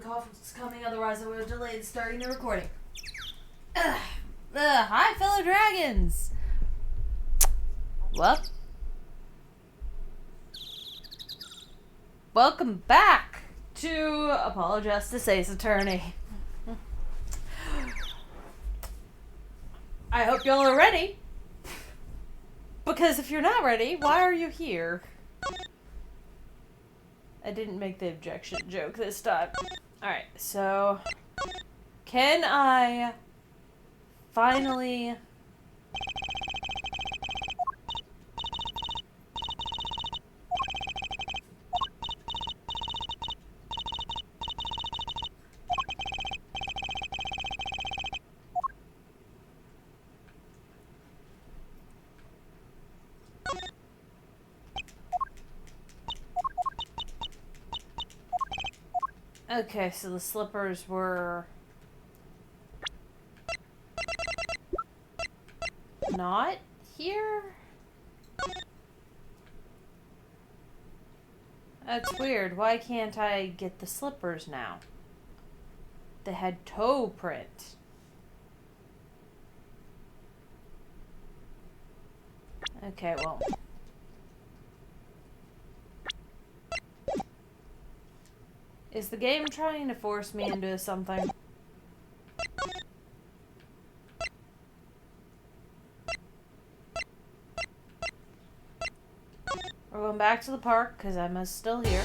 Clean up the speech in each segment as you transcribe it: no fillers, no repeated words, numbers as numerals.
conference is coming, otherwise I would have delayed starting the recording. Hi, fellow dragons! Welcome back to Apollo Justice Ace Attorney. I hope y'all are ready. Because if you're not ready, why are you here? I didn't make the objection joke this time. Alright, so... Can I... finally... Okay, so the slippers were not here? That's weird. Why can't I get the slippers now? They had toe print. Okay, well... Is the game trying to force me into something? We're going back to the park, because I'm still here.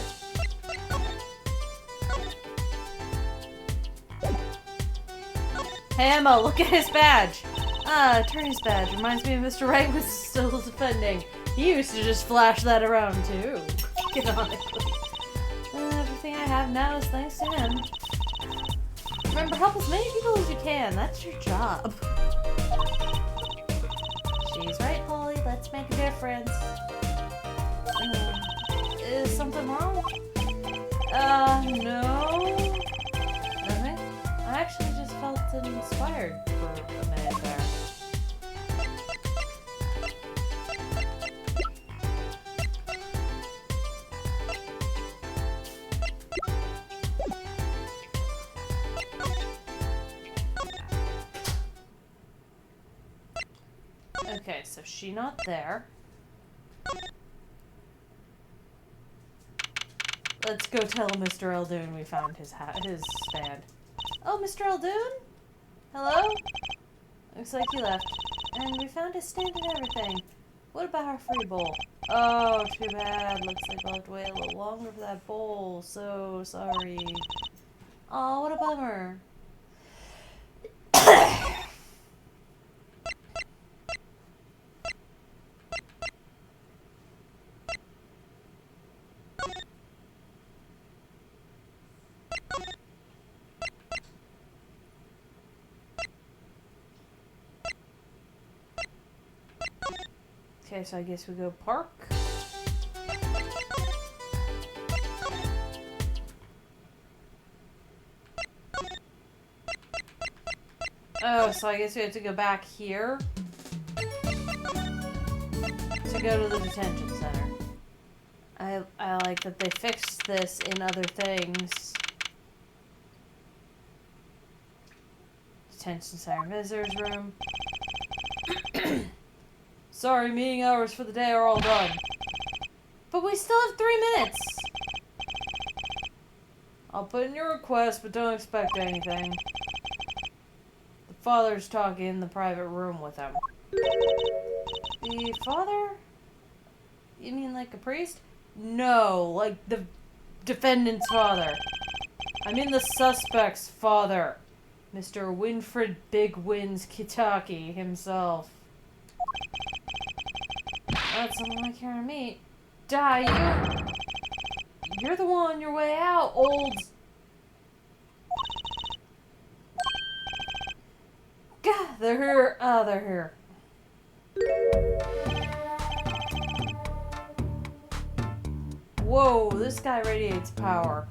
Hey Emma, look at his badge! Ah, attorney's badge. Reminds me of Mr. Wright was still defending. He used to just flash that around too. Canonically. Everything I have now is thanks to him. Remember, help as many people as you can. That's your job. She's right, Polly. Let's make a difference. Is something wrong? No. Nothing? I actually just felt inspired for a minute there. Okay, so she not there. Let's go tell Mr. Eldoon we found his stand. Oh, Mr. Eldoon? Hello? Looks like he left. And we found his stand and everything. What about our free bowl? Oh, too bad. Looks like we'll have to wait a little longer for that bowl. So sorry. Oh, what a bummer. Okay, so I guess we go park. Oh, so I guess we have to go back here to go to the detention center. I like that they fixed this in other things. Detention center visitors room. Sorry, meeting hours for the day are all done. But we still have 3 minutes! I'll put in your request, but don't expect anything. The father's talking in the private room with him. The father? You mean like a priest? No, like the defendant's father. I mean the suspect's father. Mr. Winfred Big Wins Kitaki himself. That's someone I care to meet. Die, you! You're the one on your way out, old... God, they're here. Oh, they're here. Whoa, this guy radiates power.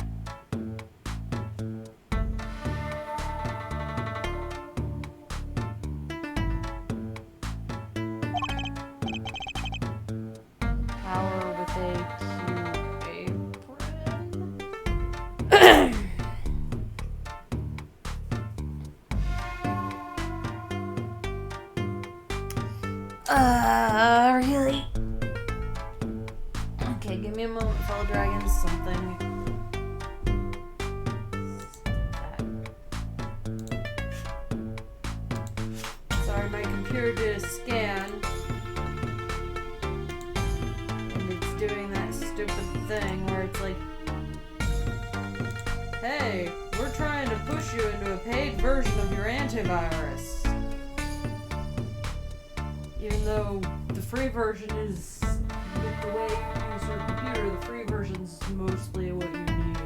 Power with a cute apron. Give me a moment, fellow dragons. Something. Sorry, my computer did a scan. And it's doing that stupid thing where it's like, hey, we're trying to push you into a paid version of your antivirus. Even though the free version is, with the way you use your computer, the free version is mostly what you need.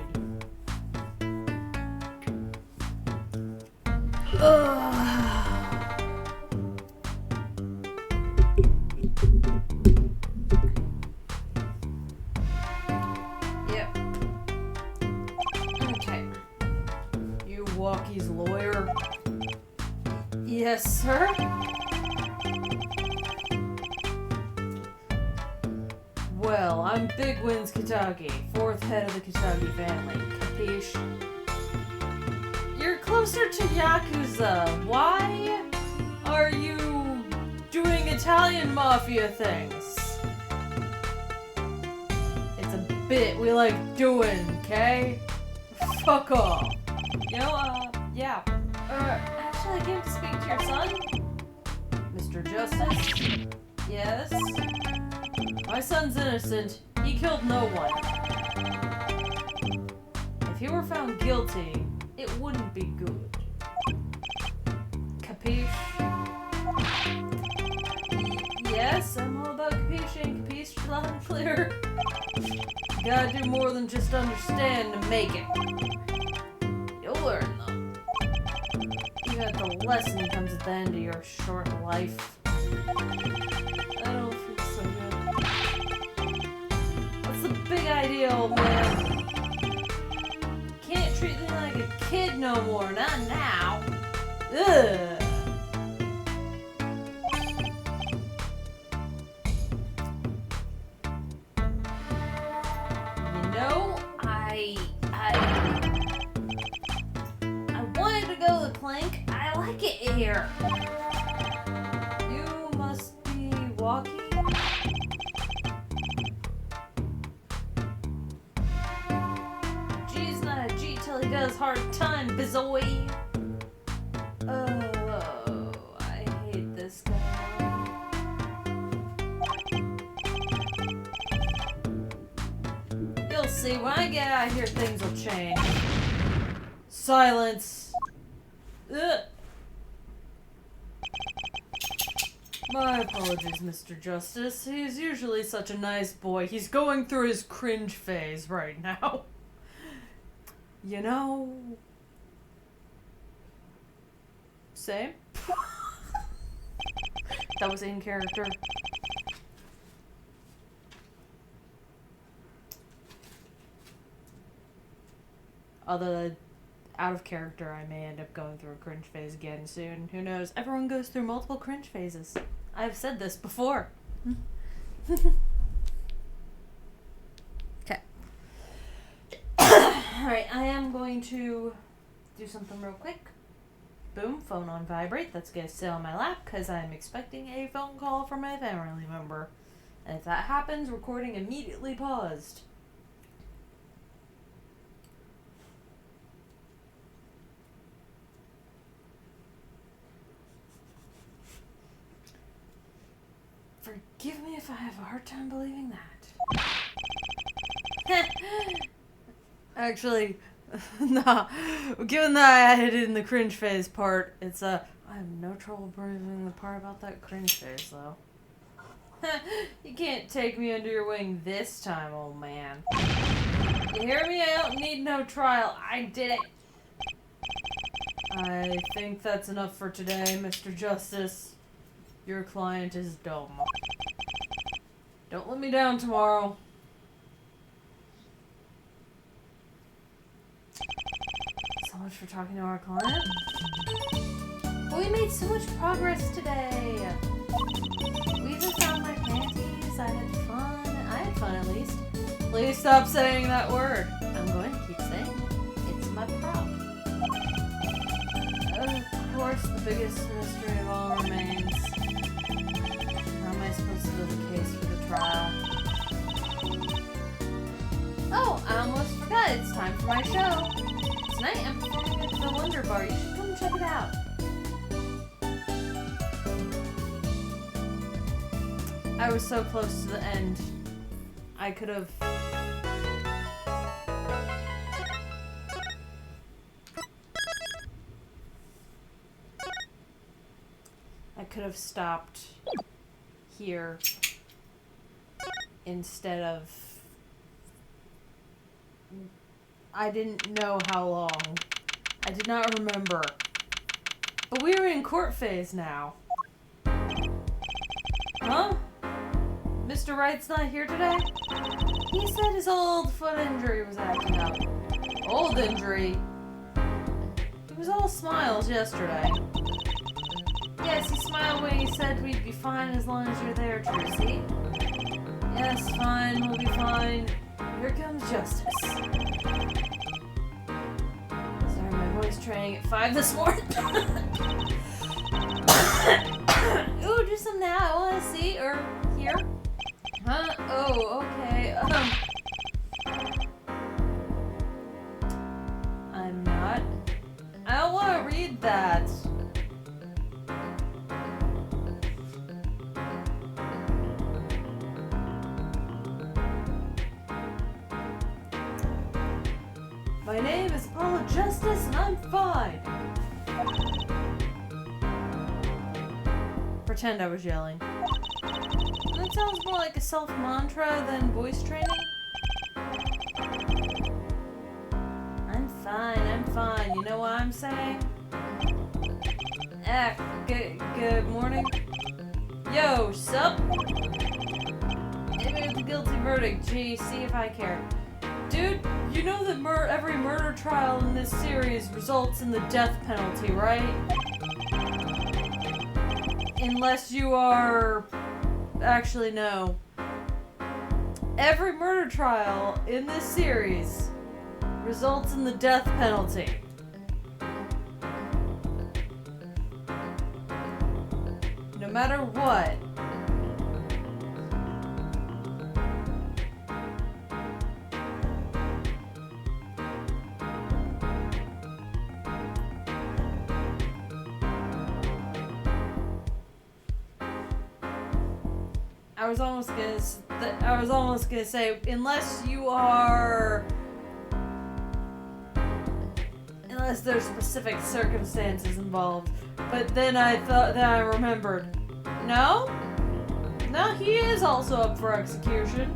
Yep. Okay. You Walkie's lawyer? Yes, sir? Well, I'm Big Wins Katagi, 4th head of the Katagi family. Capiche? You're closer to Yakuza. Why are you doing Italian mafia things? It's a bit we like doing, okay? Fuck off. You know, yeah. Actually, I came to speak to your son. Mr. Justice? Yes? My son's innocent. He killed no one. If he were found guilty, it wouldn't be good. Capiche? Yes, I'm all about capiche. Capiche loud and clear. You gotta do more than just understand to make it. You'll learn, though. Even the lesson comes at the end of your short life. I don't feel so good. What's the big idea, old man? Can't treat me like a kid no more, not now. Ugh. You know, I wanted to go to the plank. I like it here. You must be walking. G's not a G till he does hard time, bizoy. Oh, I hate this guy. You'll see, when I get out of here, things will change. Silence. Ugh. My apologies, Mr. Justice. He's usually such a nice boy. He's going through his cringe phase right now. You know... Same? That was in character. Although, out of character, I may end up going through a cringe phase again soon. Who knows? Everyone goes through multiple cringe phases. I've said this before. Okay. Alright, I am going to do something real quick. Boom, phone on vibrate. That's going to sit on my lap because I'm expecting a phone call from my family member. And if that happens, recording immediately paused. Forgive me if I have a hard time believing that. Actually, nah. Given that I added in the cringe phase part, it's I have no trouble believing the part about that cringe phase, though. You can't take me under your wing this time, old man. You hear me? I don't need no trial. I did it. I think that's enough for today, Mr. Justice. Your client is dumb. Don't let me down tomorrow. So much for talking to our client. We made so much progress today. We even found my panties. I had fun. I had fun at least. Please stop saying that word. I'm going to keep saying it. It's my prop. Of course, the biggest mystery of all remains. How am I supposed to build a case for the trial? Yeah, it's time for my show. Tonight I'm performing at the Wonder Bar. You should come check it out. I was so close to the end. I could have... stopped here instead of... I didn't know how long. I did not remember. But we were in court phase now. Huh? Mr. Wright's not here today? He said his old foot injury was acting up. Old injury? He was all smiles yesterday. Yes, he smiled when he said we'd be fine as long as you're there, Tracy. Yes, fine, we'll be fine. Here comes justice. Sorry, my voice training at 5 this morning. Ooh, do some now. I want to see or hear. Huh? Oh, okay. I'm not. I don't want to read that. My name is Paula Justice, and I'm fine. Pretend I was yelling. That sounds more like a self-mantra than voice training. I'm fine. You know what I'm saying? Good morning. Yo, sup? Maybe it's a guilty verdict. Gee, see if I care. Dude, you know that every murder trial in this series results in the death penalty, right? Unless you are... Actually, no. Every murder trial in this series results in the death penalty. No matter what. I was almost gonna say, unless there's specific circumstances involved. But then I remembered. No, he is also up for execution.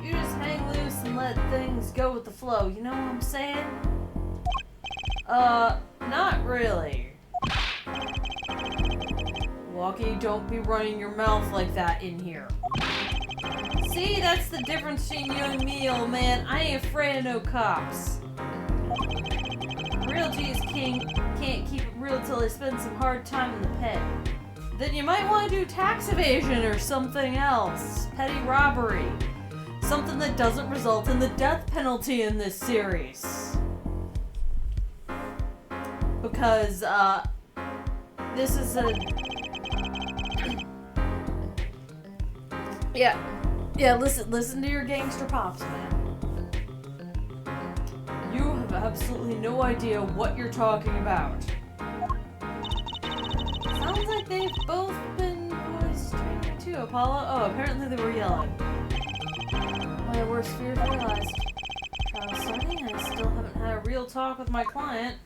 You just hang loose and let things go with the flow. You know what I'm saying? Not really. Walkie, don't be running your mouth like that in here. See, that's the difference between you and me, old man. I ain't afraid of no cops. Real G's king can't keep it real till they spend some hard time in the pit. Then you might want to do tax evasion or something else. Petty robbery. Something that doesn't result in the death penalty in this series. Because, this is a... Yeah, listen to your gangster pops, man. You have absolutely no idea what you're talking about. Sounds like they've both been voice training too, Apollo. Oh, apparently they were yelling. My worst fears realized. Trial starting, I still haven't had a real talk with my client.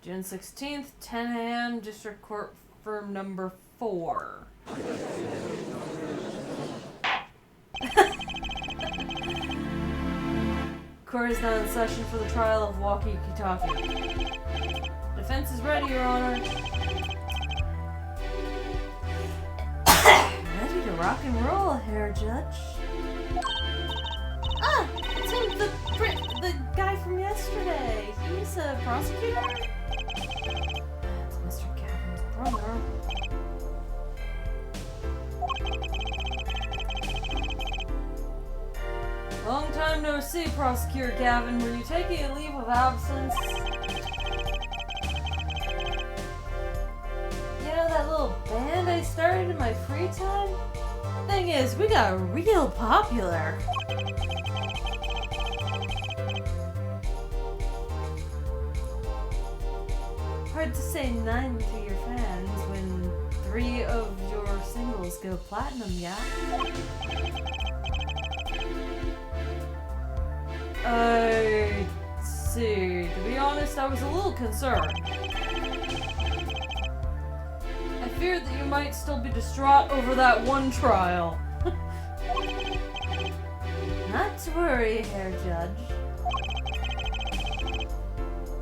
June 16th, 10 a.m., District Court Firm number 4. Court is now in session for the trial of Walkie Kitaki. Defense is ready, Your Honor. Ready to rock and roll, Herr Judge. Ah, it's him, the guy from yesterday. He's a prosecutor? That's Mr. Gavin's brother. Long time time no see, Prosecutor Gavin. Were you taking a leave of absence? You know that little band I started in my free time? Thing is, we got real popular. Hard to say none to your fans when 3 of your singles go platinum, yeah? I see. To be honest, I was a little concerned. I feared that you might still be distraught over that one trial. Not to worry, Herr Judge.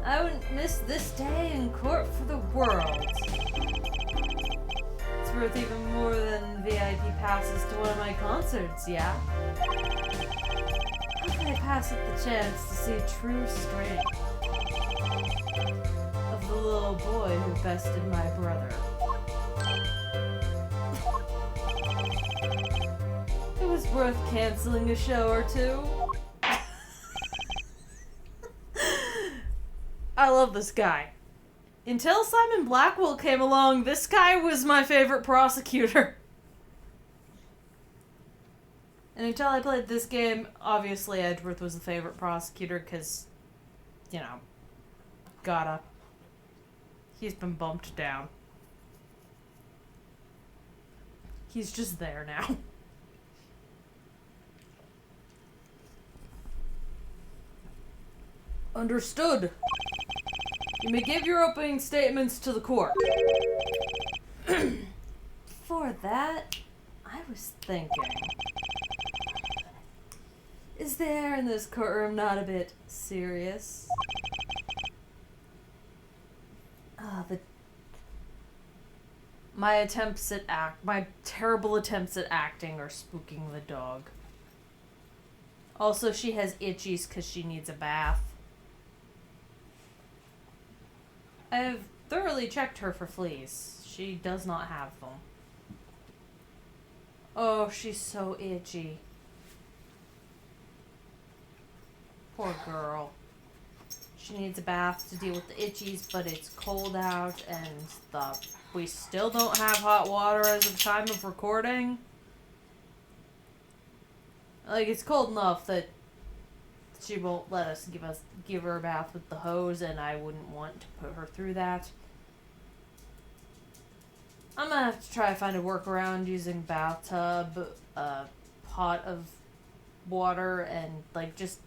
I wouldn't miss this day in court for the world. It's worth even more than VIP passes to one of my concerts, yeah? How can I pass up the chance to see true strength of the little boy who bested my brother? It was worth canceling a show or two. I love this guy. Until Simon Blackwell came along, this guy was my favorite prosecutor. And until I played this game, obviously Edgeworth was the favorite prosecutor because, you know, gotta. He's been bumped down. He's just there now. Understood. You may give your opening statements to the court. For that, I was thinking. Is there in this courtroom not a bit serious? My terrible attempts at acting are spooking the dog. Also, she has itchies because she needs a bath. I have thoroughly checked her for fleas. She does not have them. Oh, she's so itchy. Poor girl. She needs a bath to deal with the itchies, but it's cold out and we still don't have hot water as of time of recording. Like, it's cold enough that she won't let us give her a bath with the hose, and I wouldn't want to put her through that. I'm gonna have to try to find a workaround using bathtub, a pot of water, and like just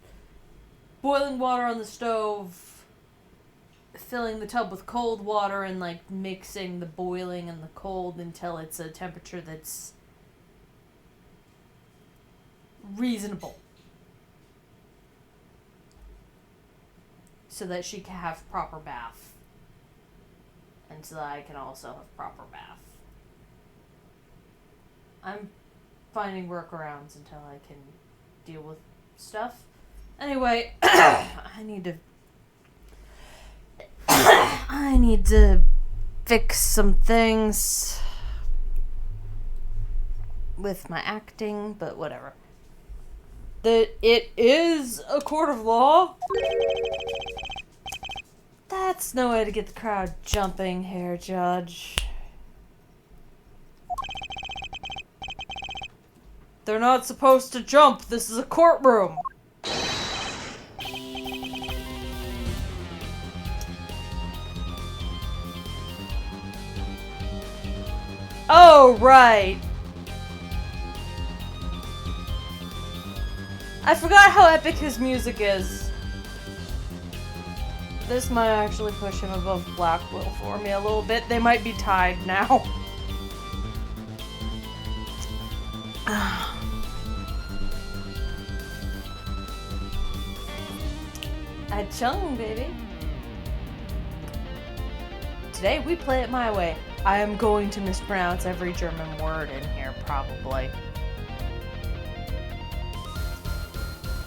boiling water on the stove, filling the tub with cold water, and like mixing the boiling and the cold until it's a temperature that's reasonable. So that she can have proper bath. And so that I can also have proper bath. I'm finding workarounds until I can deal with stuff. Anyway, I need to fix some things with my acting, but whatever. It is a court of law. That's no way to get the crowd jumping, Herr Judge. They're not supposed to jump. This is a courtroom. Oh, right. I forgot how epic his music is. This might actually push him above Blackwell for me a little bit. They might be tied now. Chung, baby. Today we play it my way. I am going to mispronounce every German word in here, probably.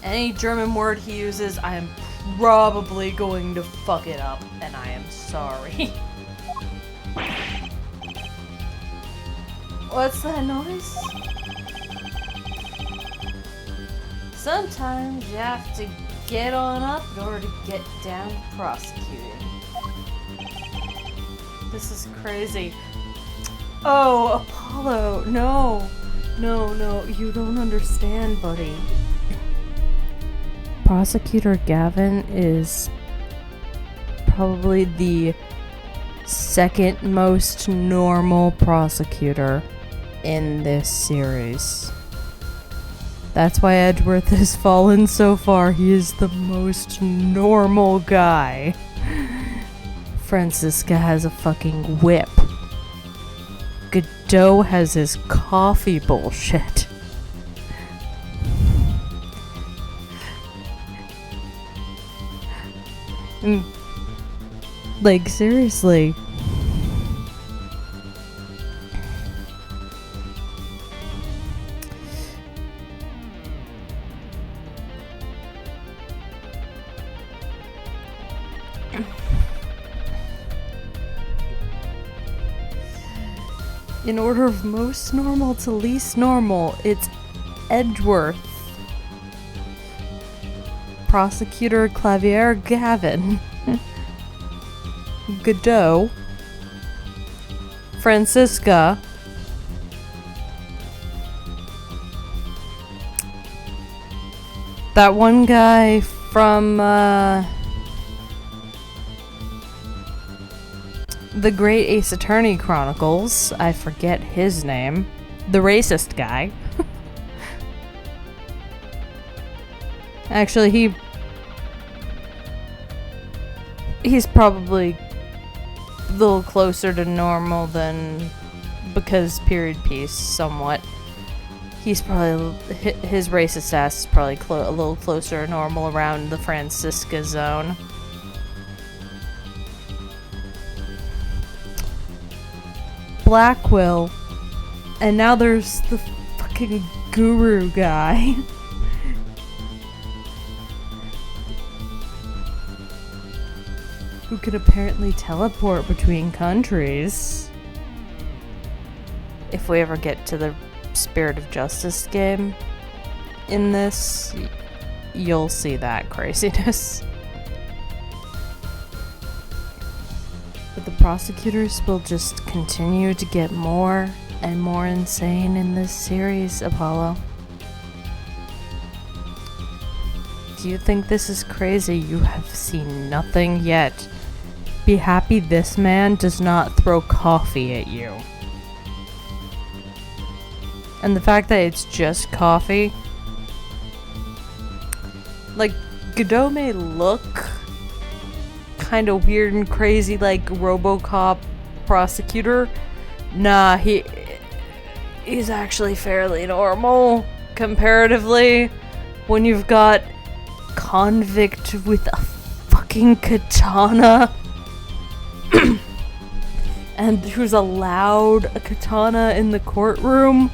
Any German word he uses, I am probably going to fuck it up, and I am sorry. What's that noise? Sometimes you have to get on up in order to get down to prosecuting. This is crazy. Oh, Apollo, no. No, you don't understand, buddy. Prosecutor Gavin is probably the second most normal prosecutor in this series. That's why Edgeworth has fallen so far. He is the most normal guy. Francisca has a fucking whip. Godot has his coffee bullshit. Like, seriously. In order of most normal to least normal, it's Edgeworth. Prosecutor Klavier Gavin. Godot. Francisca. That one guy from, The Great Ace Attorney Chronicles. I forget his name. The racist guy. Actually, he's probably a little closer to normal than, because period piece, somewhat. He's probably, his racist ass is probably a little closer to normal around the Francisca zone. Blackwell. And now there's the fucking guru guy. Who could apparently teleport between countries. If we ever get to the Spirit of Justice game in this, you'll see that craziness. But the prosecutors will just continue to get more and more insane in this series, Apollo. If you think this is crazy, you have seen nothing yet. Be happy this man does not throw coffee at you. And the fact that it's just coffee, like, Godot may look kind of weird and crazy like RoboCop prosecutor. Nah, he's actually fairly normal comparatively when you've got convict with a fucking katana and who's allowed a katana in the courtroom.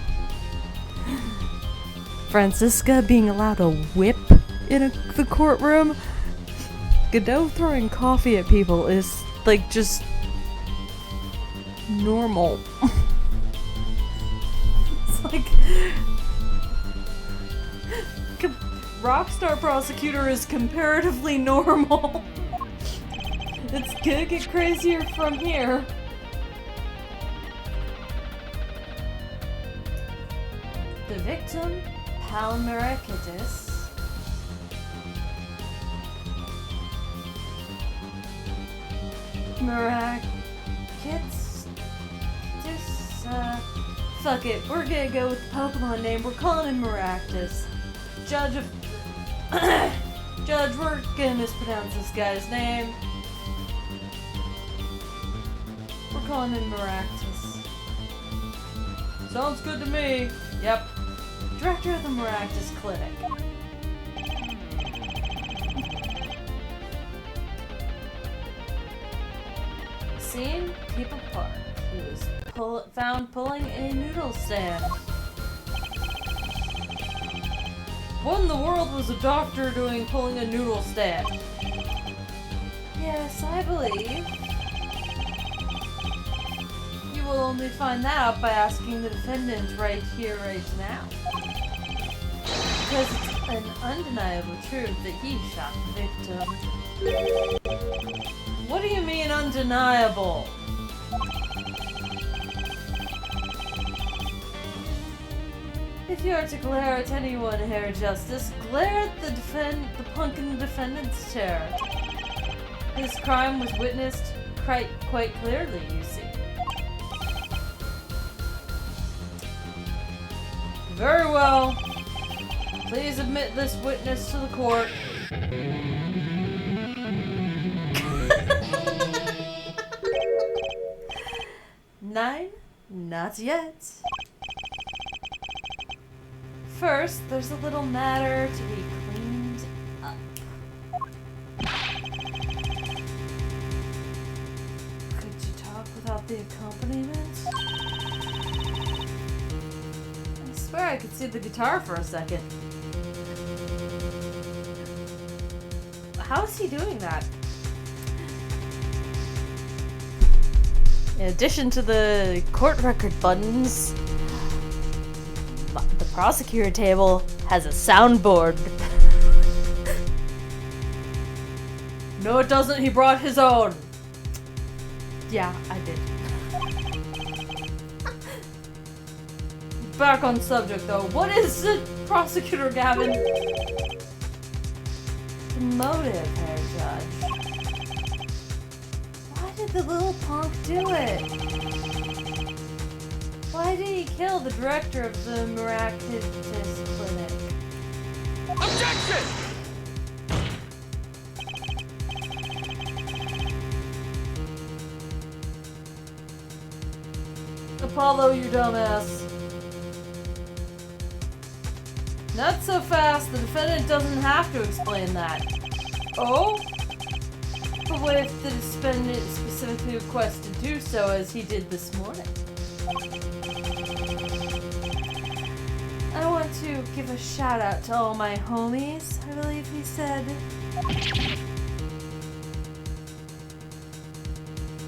Francisca being allowed a whip in the courtroom. Godot throwing coffee at people is, like, just normal. It's like... Rockstar Prosecutor is comparatively normal. It's gonna get crazier from here. The victim, Palmericatus. Fuck it, we're gonna go with the Pokemon name. We're calling him Maractus. Judge, we're gonna mispronounce this guy's name. We're calling him Maractus. Sounds good to me. Yep. Director of the Maractus Clinic. Scene, People Park. He was found pulling a noodle stand. What in the world was a doctor doing pulling a noodle stand? Yes, I believe. You will only find that out by asking the defendant right here, right now. Because it's an undeniable truth that he shot the victim. What do you mean undeniable? If you are to glare at anyone here, Justice, glare at the punk in the defendant's chair. His crime was witnessed quite clearly, you see. Very well. Please admit this witness to the court. Nine? Not yet. First, there's a little matter to be cleaned up. Could you talk without the accompaniment? I swear I could see the guitar for a second. How is he doing that? In addition to the court record buttons, the prosecutor table has a soundboard. No, it doesn't. He brought his own. Yeah, I did. Back on subject, though. What is it, Prosecutor Gavin? The motive, Herr Judge. Why did the little punk do it? Why did he kill the director of the Miraculous Clinic? Objection! Apollo, you dumbass. Not so fast. The defendant doesn't have to explain that. Oh? But what if the defendant specifically requests to do so, as he did this morning? I want to give a shout out to all my homies, I believe he said.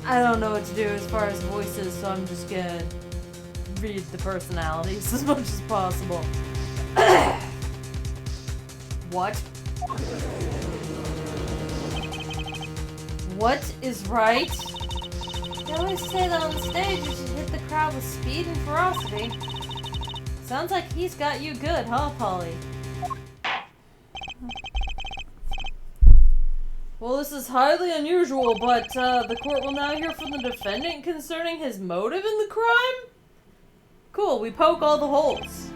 I don't know what to do as far as voices, so I'm just gonna read the personalities as much as possible. What? What is right? They always say that on stage you should hit the crowd with speed and ferocity. Sounds like he's got you good, huh, Polly? Well, this is highly unusual, but the court will now hear from the defendant concerning his motive in the crime? Cool, we poke all the holes.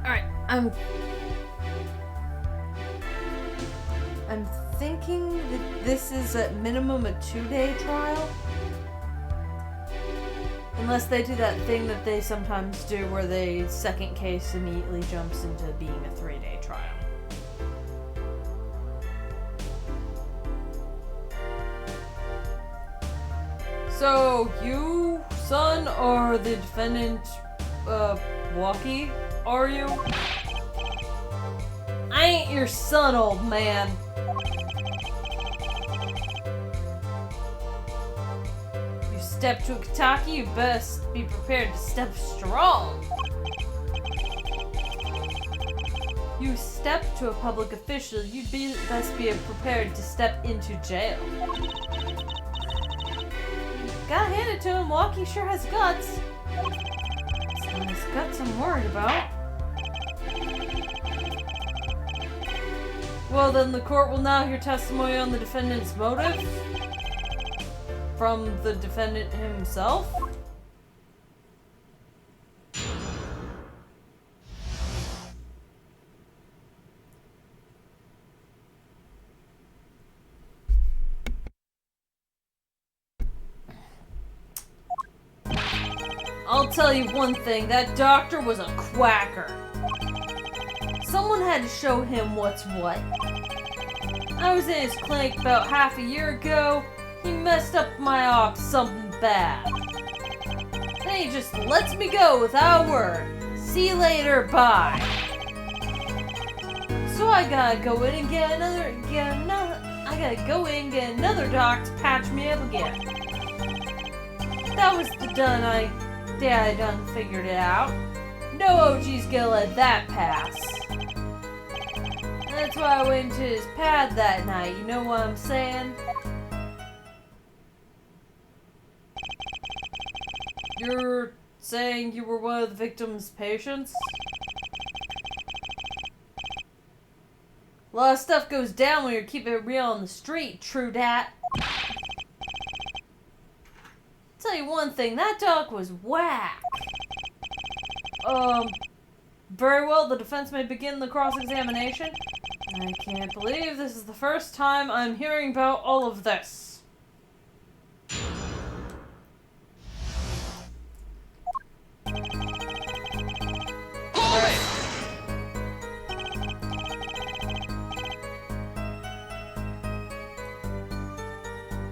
Alright, I'm thinking that this is at minimum a 2-day trial. Unless they do that thing that they sometimes do where the second case immediately jumps into being a 3-day trial. So, you, son, are the defendant, Walkie, are you? I ain't your son, old man. You step to a Kataki, you best be prepared to step strong. You step to a public official, you'd best be prepared to step into jail. Gotta hand it to him, Walkie sure has guts. It's not his guts I'm worried about. Well, then the court will now hear testimony on the defendant's motive from the defendant himself. I'll tell you one thing, that doctor was a quacker. Someone had to show him what's what. I was in his clinic about half a year ago. He messed up my ox something bad. Then he just lets me go without a word. See you later, bye. So I gotta go in and get another doc to patch me up again. That was the day I done figured it out. No OG's gonna let that pass. That's why I went to his pad that night, you know what I'm saying? You're saying you were one of the victim's patients? A lot of stuff goes down when you're keeping it real on the street, true dat. Tell you one thing, that dog was whack. Very well, the defense may begin the cross-examination. I can't believe this is the first time I'm hearing about all of this. Hold it!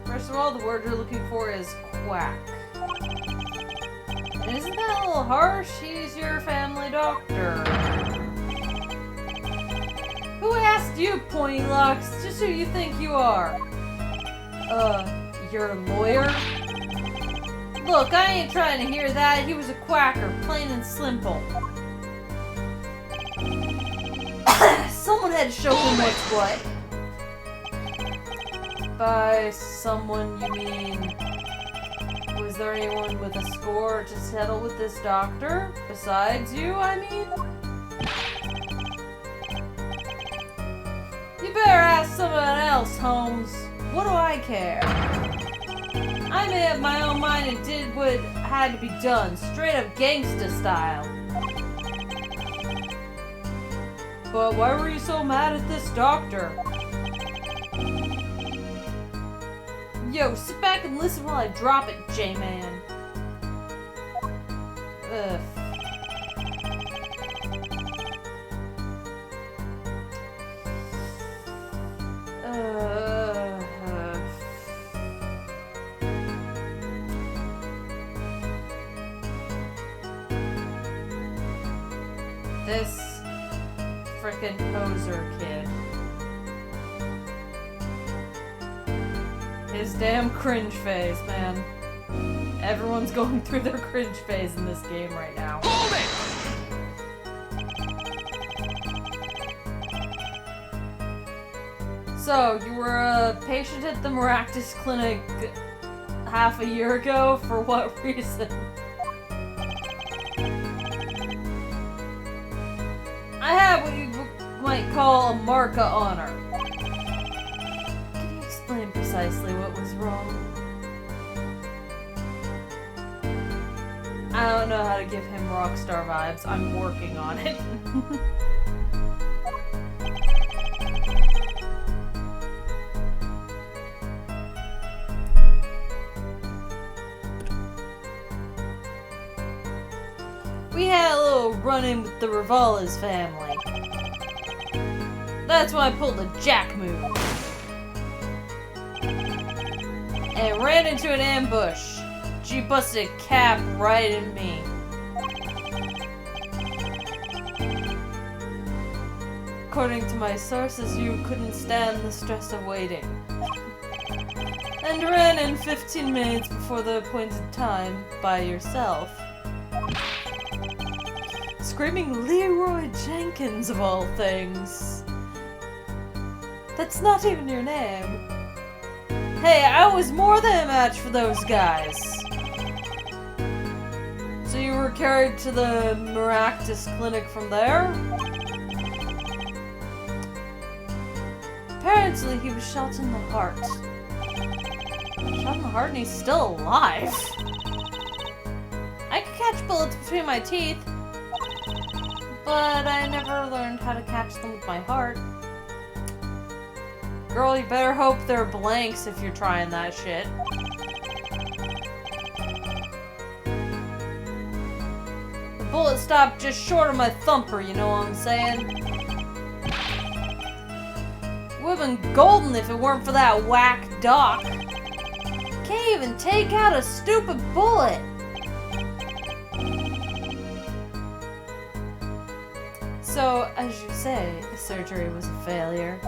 First of all, the word you're looking for is quack. And isn't that a little harsh? He's your family doctor. Who asked you, Pointy Locks? Just who you think you are. You're a lawyer? Look, I ain't trying to hear that. He was a quacker, plain and simple. Someone had to show him what's what. By someone, you mean... Was there anyone with a score to settle with this doctor? Besides you, I mean? You better ask someone else, Holmes. What do I care? I made up my own mind and did what had to be done, straight up gangsta style. But why were you so mad at this doctor? Yo, sit back and listen while I drop it, J-Man. Ugh. This frickin' poser kid. His damn cringe phase, man. Everyone's going through their cringe phase in this game right now. Hold it! So, you were a patient at the Maractus Clinic half a year ago? For what reason? I have what you might call a mark of honor. Can you explain precisely what was wrong? I don't know how to give him rockstar vibes. I'm working on it. We had a little run-in with the Rivala's family. That's why I pulled a jack move. And ran into an ambush. She busted a cap right in me. According to my sources, you couldn't stand the stress of waiting. And ran in 15 minutes before the appointed time by yourself. Screaming Leroy Jenkins of all things. That's not even your name. Hey, I was more than a match for those guys. So you were carried to the Maractus Clinic from there? Apparently he was shot in the heart. Shot in the heart and he's still alive. I could catch bullets between my teeth, but I never learned how to catch them with my heart. Girl, you better hope they're blanks if you're trying that shit. The bullet stopped just short of my thumper, you know what I'm saying? It would've been golden if it weren't for that whack doc. Can't even take out a stupid bullet. So, as you say, the surgery was a failure.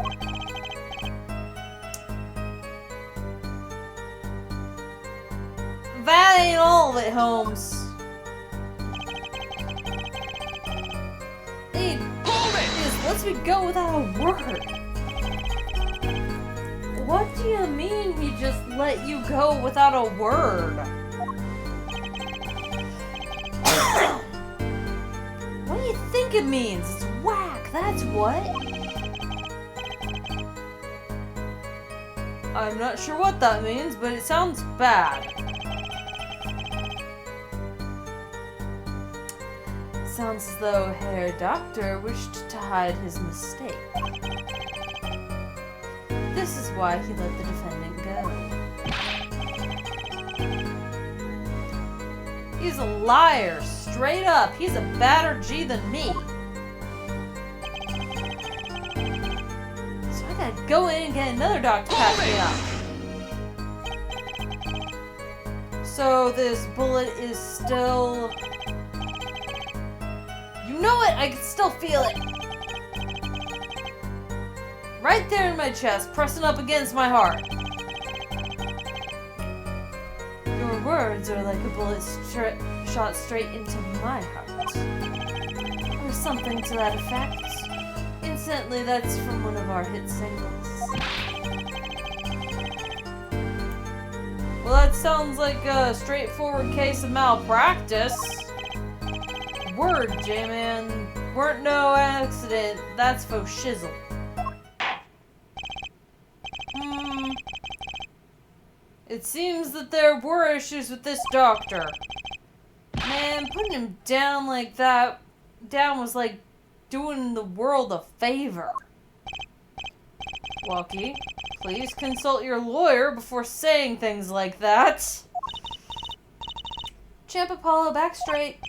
that ain't all of it, Holmes. Hey, just lets me go without a word. What do you mean he just let you go without a word? What do you think it means? It's whack, that's what. I'm not sure what that means, but it sounds bad. Sounds as though Herr Doctor wished to hide his mistake. This is why he let the defendant go. He's a liar, straight up. He's a badder G than me. So I gotta go in and get another doctor to patch me up. So this bullet is still... You know it! I can still feel it! Right there in my chest, pressing up against my heart. Your words are like a bullet shot straight into my heart. Or something to that effect. Incidentally, that's from one of our hit singles. Well, that sounds like a straightforward case of malpractice. Word, J-Man. Weren't no accident. That's faux shizzle. It seems that there were issues with this doctor. Man, putting him down like that was like doing the world a favor. Walkie, please consult your lawyer before saying things like that. Champ Apollo, back straight.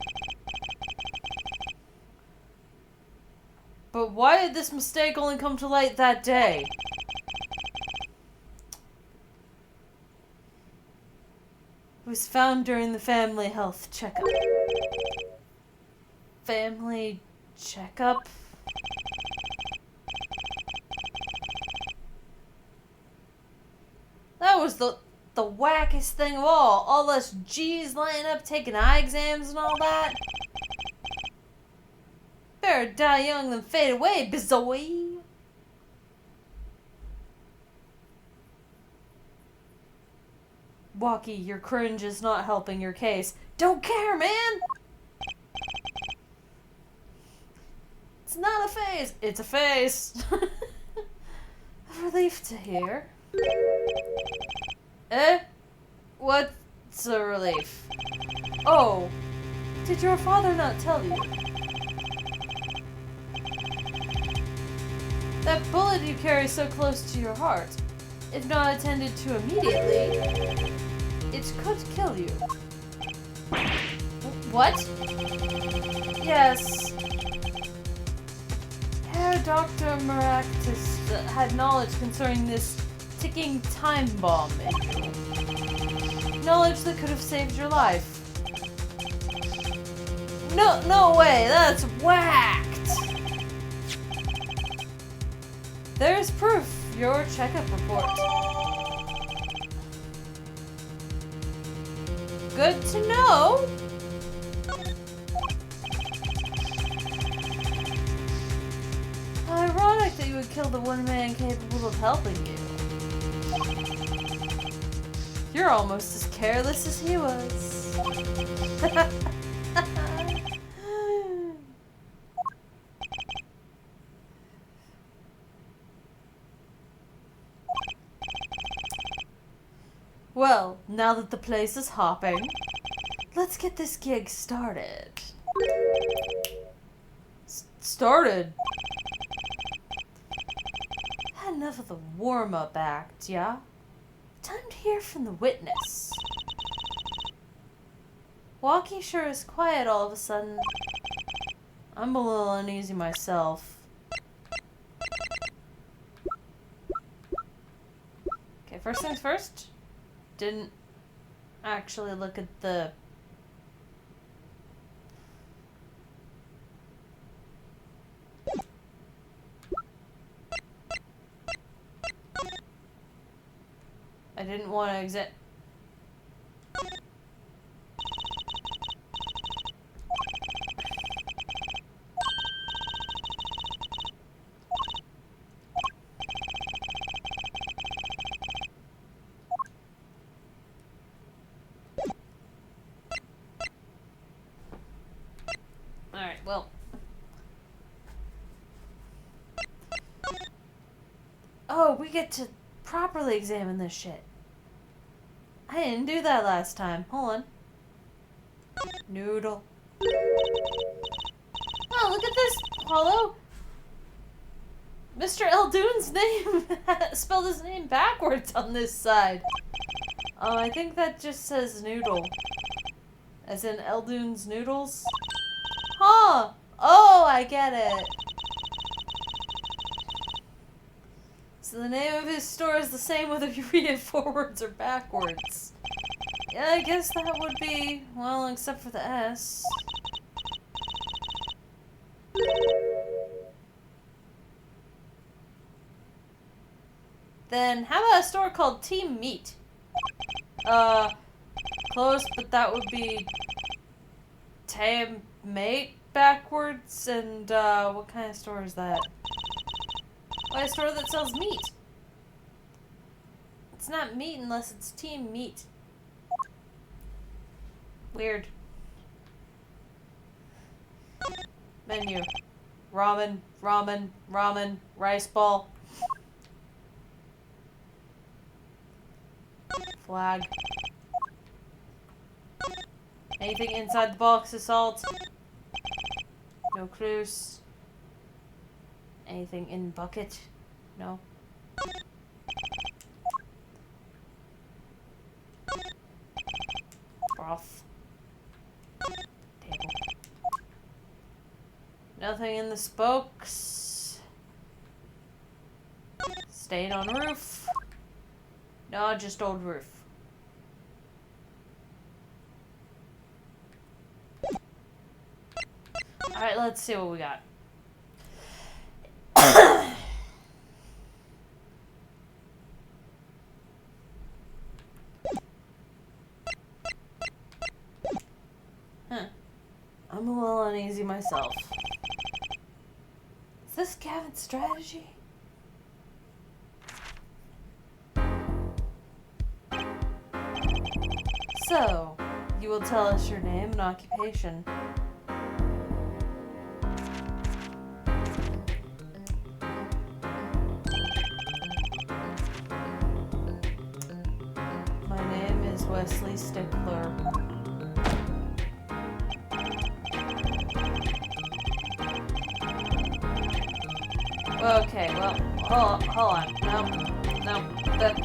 But why did this mistake only come to light that day? It was found during the family health checkup. Family checkup? That was the wackest thing of all. All us G's lining up taking eye exams and all that. Better die young than fade away, bizoy. Walkie, your cringe is not helping your case. Don't care, man! It's not a phase. It's a phase. A relief to hear. Eh? What's a relief? Oh, did your father not tell you? That bullet you carry so close to your heart, if not attended to immediately, it could kill you. What? Yes. Herr Dr. Maractus had knowledge concerning this ticking time bomb in you. Knowledge that could have saved your life. No way, that's whacked! There's proof, your checkup report. Good to know! Ironic that you would kill the one man capable of helping you. You're almost as careless as he was. Well, now that the place is hopping, let's get this gig started. Started? Had enough of the warm-up act, yeah? Time to hear from the witness. Walkie sure is quiet all of a sudden. I'm a little uneasy myself. Okay, first things first. Didn't actually look at the... I didn't want to Alright, well. Oh, we get to properly examine this shit. I didn't do that last time. Hold on. Noodle. Oh, look at this. Hello? Mr. Eldoon's name spelled his name backwards on this side. Oh, I think that just says noodle. As in Eldoon's noodles? Huh! Oh, I get it. So the name of his store is the same whether you read it forwards or backwards. Yeah, I guess that would be, well, except for the S. Then, how about a store called Team Meat? Close, but that would be Team Mate backwards, and, what kind of store is that? Why, a store that sells meat? It's not meat unless it's Team Meat. Weird. Menu. Ramen, ramen, ramen, rice ball. Flag. Anything inside the box is salt. No clues. Anything in bucket? No. Broth. Table. Nothing in the spokes. Stain on roof. No, just old roof. Alright, let's see what we got. Huh. I'm a little uneasy myself. Is this Gavin's strategy? So, you will tell us your name and occupation. My name is Wesley Stickler. Okay, well, hold on. No, that...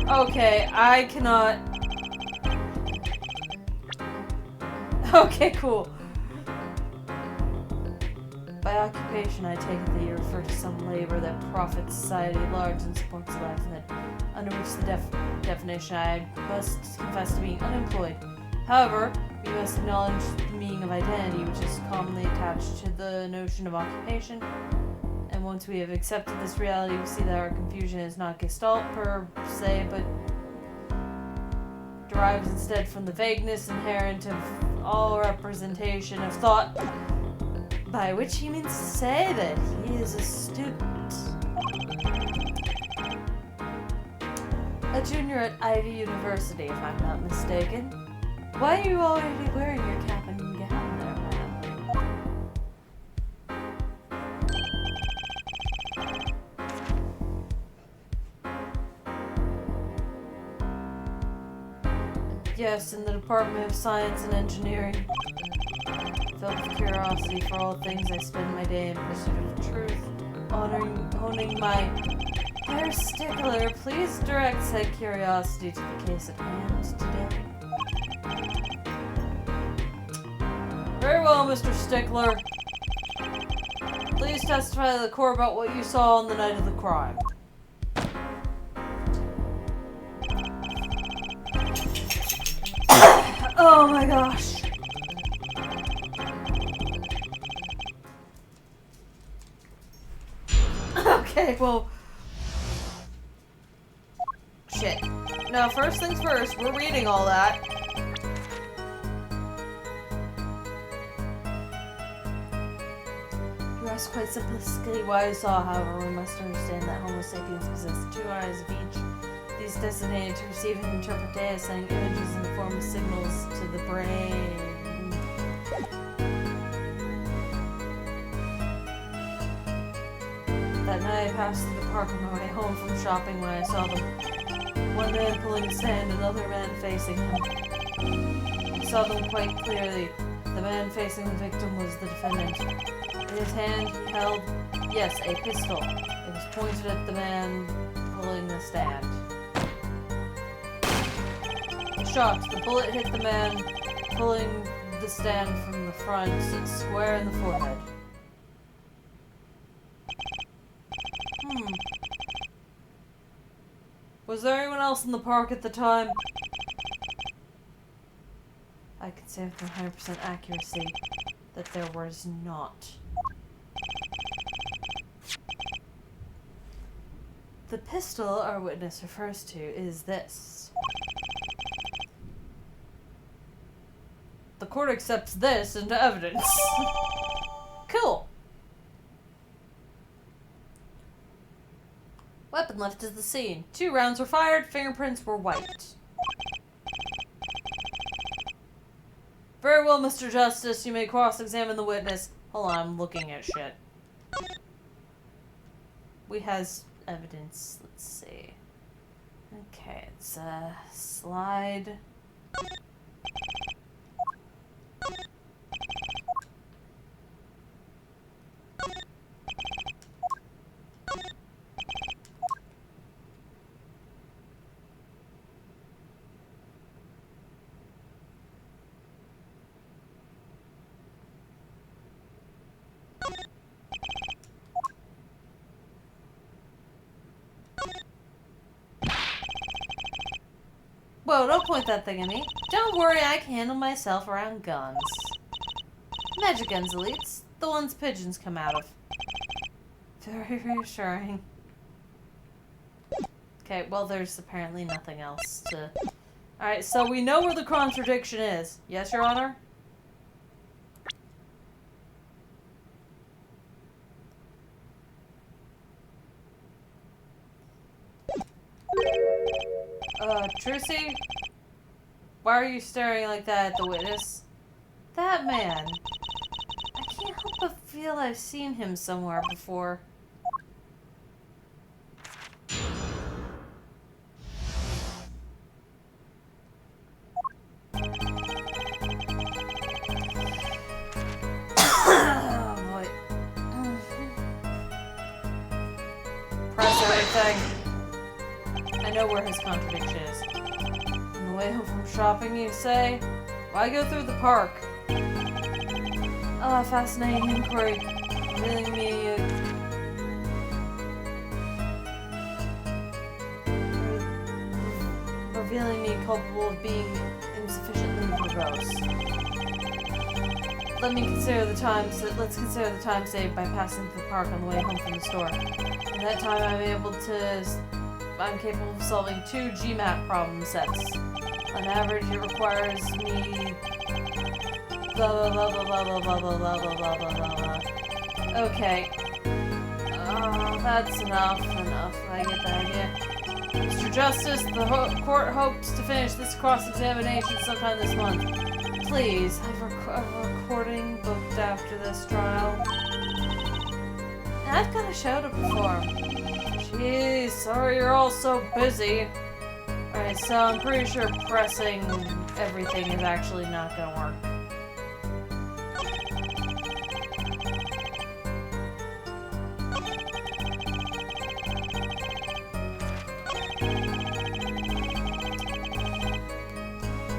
Okay, I cannot... Okay, cool. By occupation, I take it that you refer to some labor that profits society at large and supports livelihood. Under which the definition, I must confess to being unemployed. However, we must acknowledge the meaning of identity, which is commonly attached to the notion of occupation. And once we have accepted this reality, we see that our confusion is not gestalt per se, but derives instead from the vagueness inherent of all representation of thought, by which he means to say that he is a student. A junior at Ivy University, if I'm not mistaken. Why are you already wearing your cap and gown there, man? Yes, in the Department of Science and Engineering. Filled with curiosity for all things, I spend my day in pursuit of truth, honing my... Herr Stickler, please direct said curiosity to the case at hand today. Very well, Mr. Stickler. Please testify to the court about what you saw on the night of the crime. Oh my gosh. Okay, well... Shit. Now, first things first, we're reading all that. You asked quite simplistically why you saw, however, we must understand that Homo sapiens possess 2 eyes of each. These designated to receive and interpret data, sending images in the form of signals to the brain. That night I passed through the park on my way home from shopping when I saw them. One man pulling the stand, another man facing him. I saw them quite clearly. The man facing the victim was the defendant. In his hand he held, yes, a pistol. It was pointed at the man pulling the stand. Shocked, the bullet hit the man pulling the stand from the front, square in the forehead. Was there anyone else in the park at the time? I can say with 100% accuracy that there was not. The pistol our witness refers to is this. The court accepts this into evidence. Cool. Weapon left at the scene. 2 rounds were fired, fingerprints were wiped. Very well, Mr. Justice, you may cross-examine the witness. Hold on, I'm looking at shit. We has evidence, let's see. Okay, it's a slide. Whoa, don't point that thing at me. Don't worry, I can handle myself around guns. Magic guns, elites. The ones pigeons come out of. Very reassuring. Okay, well, there's apparently nothing else to... Alright, so we know where the contradiction is. Yes, Your Honor? Trucy? Why are you staring like that at the witness? That man. I can't help but feel I've seen him somewhere before. Oh boy. Press everything. I know where his contradiction is. On the way home from shopping, you say? Why go through the park? Oh, fascinating inquiry. Revealing me culpable of being insufficiently verbose. Let's consider the time saved by passing through the park on the way home from the store. In that time, I'm capable of solving 2 GMAT problem sets. On average, it requires me... blah blah blah blah blah blah blah blah blah blah blah blah. Okay. That's enough. I get the idea. Mr. Justice, the court hopes to finish this cross-examination sometime this month. Please, I have a recording booked after this trial. And I've got a show to perform. Jeez, sorry you're all so busy. Alright, so I'm pretty sure pressing everything is actually not gonna work.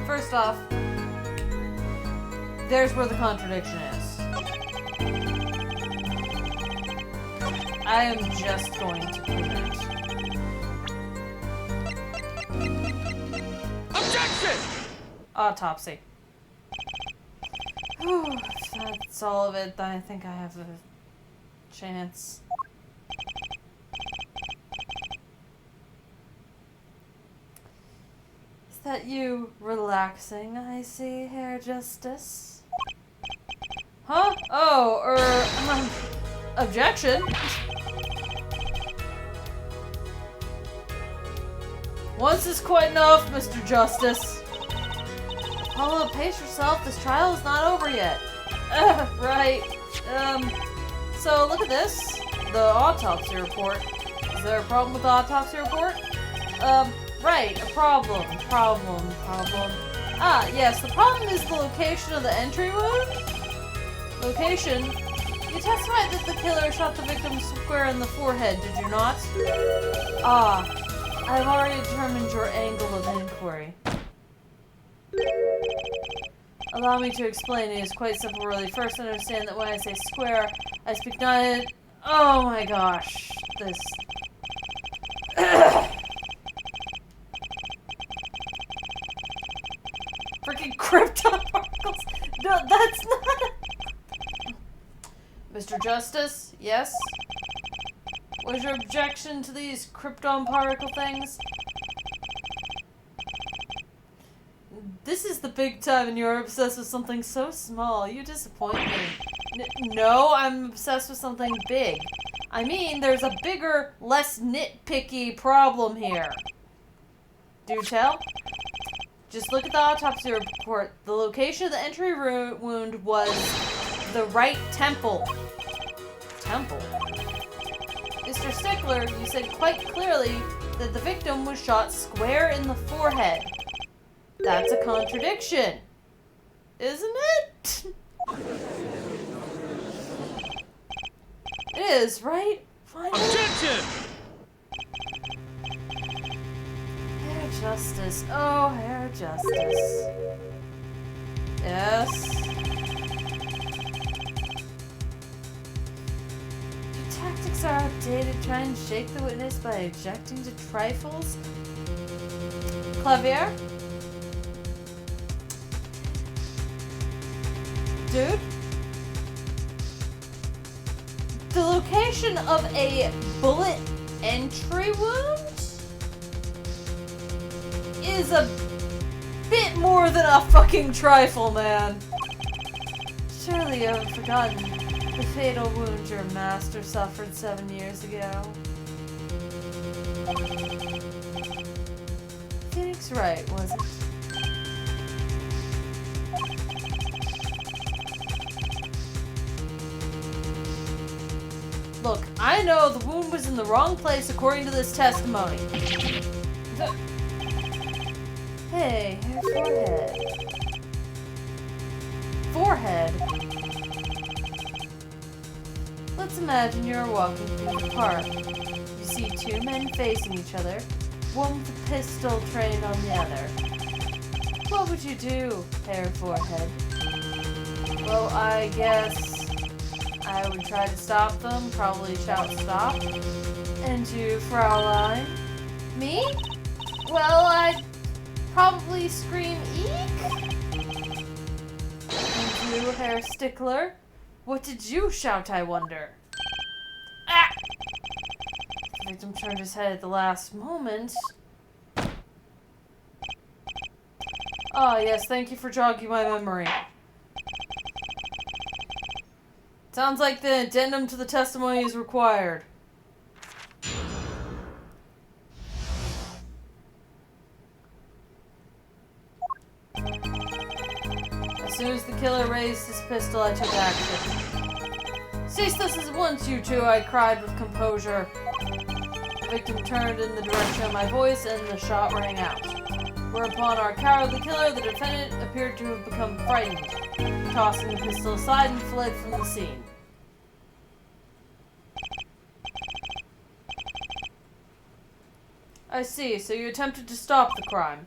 First off, there's where the contradiction is. I am just going to prove it. Objection! Autopsy. Whew, if that's all of it, then I think I have a chance. Is that you relaxing, I see, Herr Justice? Huh? Oh, objection? Once is quite enough, Mr. Justice. Paula, pace yourself. This trial is not over yet. Right. So look at this. The autopsy report. Is there a problem with the autopsy report? Right. A problem. Problem. Ah, yes. The problem is the location of the entry wound. Location? You testified that the killer shot the victim square in the forehead, did you not? Ah. I have already determined your angle of inquiry. Allow me to explain. It is quite simple, really. First, understand that when I say square, I speak not... Oh my gosh. This... Freaking krypton particles! No, that's not... Mr. Justice, yes? What is your objection to these krypton particle things? This is the big time and you're obsessed with something so small. You disappoint me. No, I'm obsessed with something big. I mean, there's a bigger, less nitpicky problem here. Do tell? Just look at the autopsy report. The location of the entry wound was the right temple. Temple? Mr. Stickler, you said quite clearly that the victim was shot square in the forehead. That's a contradiction, isn't it? It is, right? Finally. Objection! Hair Justice. Oh, Hair Justice. Yes. Your tactics are outdated. Trying to shake the witness by objecting to trifles. Klavier? Dude? The location of a bullet entry wound is a bit more than a fucking trifle, man. Surely you haven't forgotten the fatal wound your master suffered 7 years ago. Phoenix Wright, was it? Look, I know the wound was in the wrong place according to this testimony. Hey, hair forehead. Forehead? Let's imagine you're walking through the park. You see two men facing each other, one with a pistol trained on the other. What would you do, hair forehead? Well, I guess I would try to stop them, probably shout stop. And you, Fraulein? Me? Well, I'd probably scream eek. And you, Hair Stickler? What did you shout, I wonder? Ah! The victim turned his head at the last moment. Ah, yes, thank you for jogging my memory. Sounds like the addendum to the testimony is required. As soon as the killer raised his pistol, I took action. Cease this at once, you two, I cried with composure. The victim turned in the direction of my voice and the shot rang out. Whereupon our cowardly killer, the defendant, appeared to have become frightened, tossing the pistol aside and fled from the scene. I see, so you attempted to stop the crime.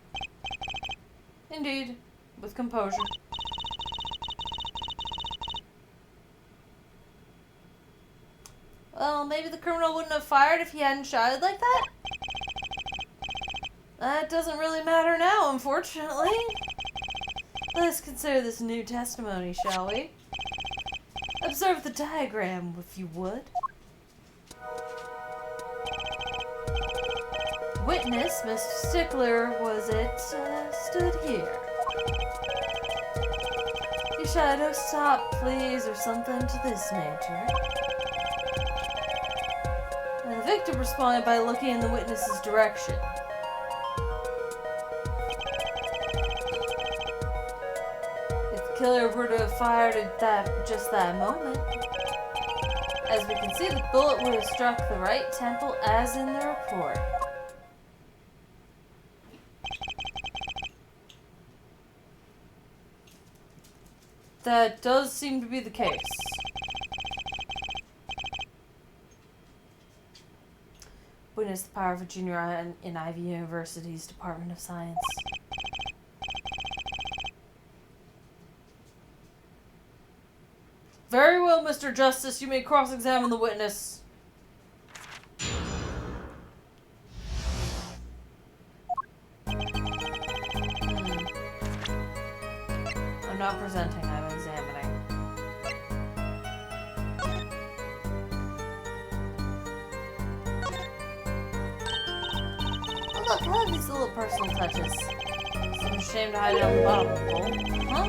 Indeed, with composure. Well, maybe the criminal wouldn't have fired if he hadn't shouted like that? That doesn't really matter now, unfortunately. Let us consider this new testimony, shall we? Observe the diagram, if you would. Witness, Mr. Stickler, was it, stood here. He shouted, "Oh, stop, please," or something to this nature. And the victim responded by looking in the witness's direction. killer would have fired at just that moment. As we can see, the bullet would have struck the right temple as in the report. That does seem to be the case. Witness the power of Virginia in Ivy University's Department of Science. Very well, Mr. Justice. You may cross-examine the witness. I'm not presenting, I'm examining. Oh look, I love these little personal touches. Seems ashamed to hide it on the bottom of the bowl. Huh?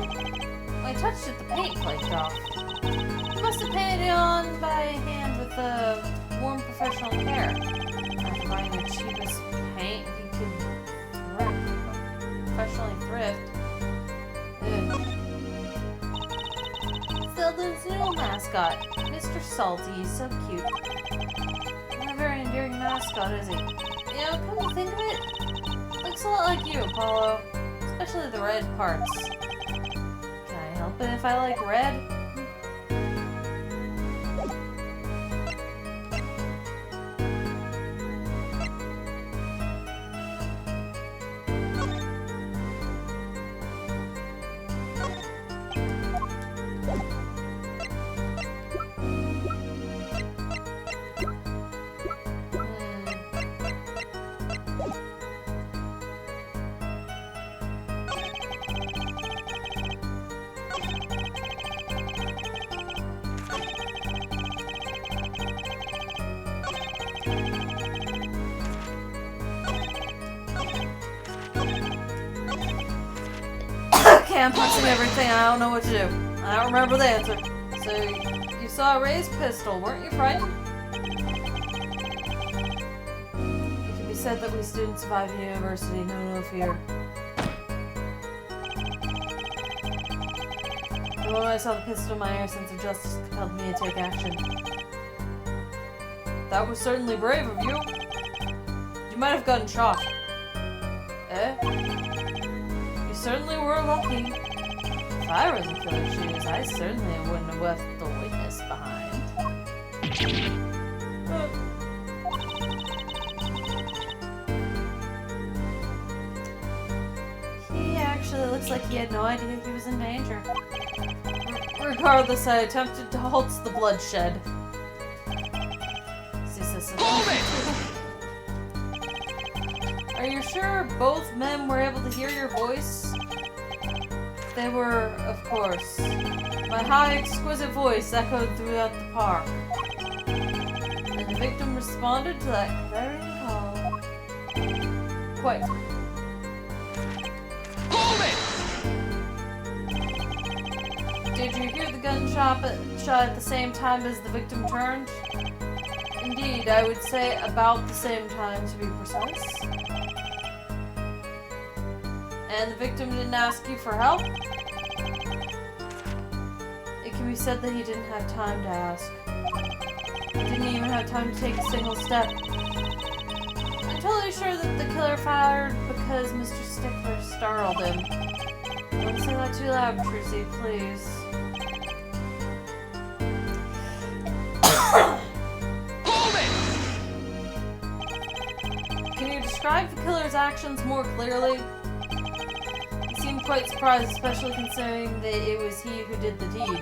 When I touched it, the paint flaked off. He must have painted it on by hand with warm professional care. After buying the cheapest paint he could professionally thrift. Zelda's new mascot, Mr. Salty. He's so cute. Not a very endearing mascot, is he? You know, come to think of it, looks a lot like you, Apollo. Especially the red parts. Can I help it if I like red? Okay, I'm pressing everything. I don't know what to do. I don't remember the answer. So, you saw a raised pistol. Weren't you frightened? It can be said that we students of Ivy University know no fear. The moment I saw the pistol, my inner sense of justice compelled me to take action. That was certainly brave of you. You might have gotten shot. Eh? You certainly were lucky. If I was in killer's shoes, I certainly wouldn't have left the witness behind. He actually looks like he had no idea he was in danger. Regardless, I attempted to halt the bloodshed. Are you sure both men were able to hear your voice? They were, of course. My high, exquisite voice echoed throughout the park. And the victim responded to that clarion call. Quite. Hold it! Did you hear the gunshot at the same time as the victim turned? Indeed, I would say about the same time, to be precise. And the victim didn't ask you for help? It can be said that he didn't have time to ask. He didn't even have time to take a single step. I'm totally sure that the killer fired because Mr. Stickler startled him. Don't say that too loud, Trucy, please. Hold it! Can you describe the killer's actions more clearly? He seemed quite surprised, especially considering that it was he who did the deed.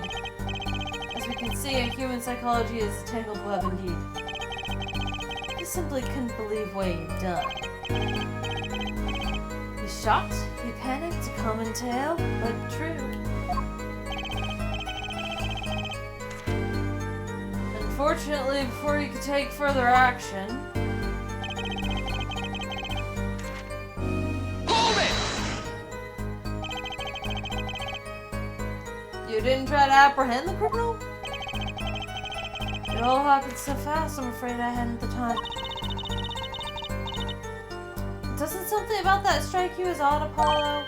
As we can see, human psychology is a tangled web indeed. He simply couldn't believe what he'd done. He's shocked, he panicked, a common tale, but true. Unfortunately, before he could take further action... Hold it! You didn't try to apprehend the criminal? It all happened so fast, I'm afraid I hadn't the time. Doesn't something about that strike you as odd, Apollo?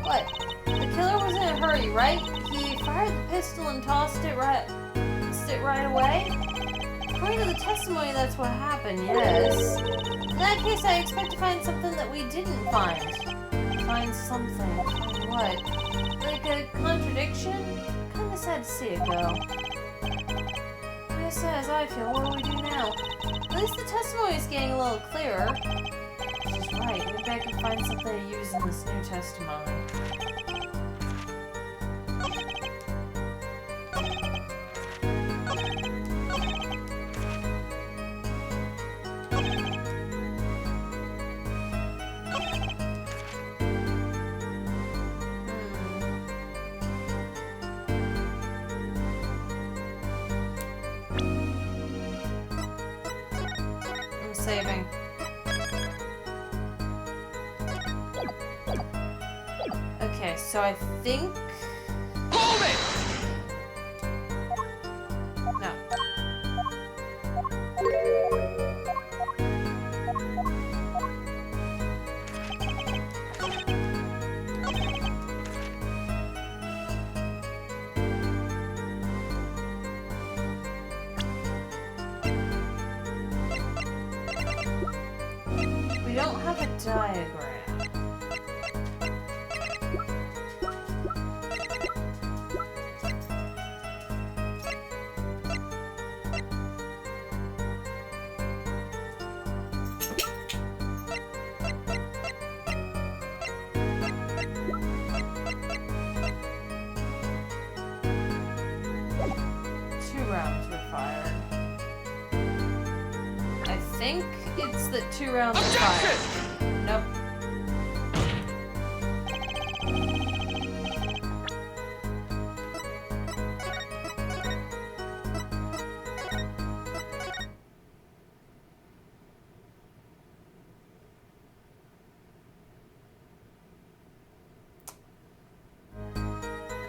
What? The killer was in a hurry, right? He fired the pistol and tossed it right away? According to the testimony, that's what happened, yes. In that case, I expect to find something that we didn't find. Find something. What? Like a contradiction? Kinda sad to see it go. I guess as I feel, what do we do now? At least the testimony is getting a little clearer. She's right. Maybe I can find something to use in this new testimony. Saving. Okay, so I think... Hold it! No. We don't have a diagram. 2 rounds were fired. I think it's that 2 rounds were fired. Nope.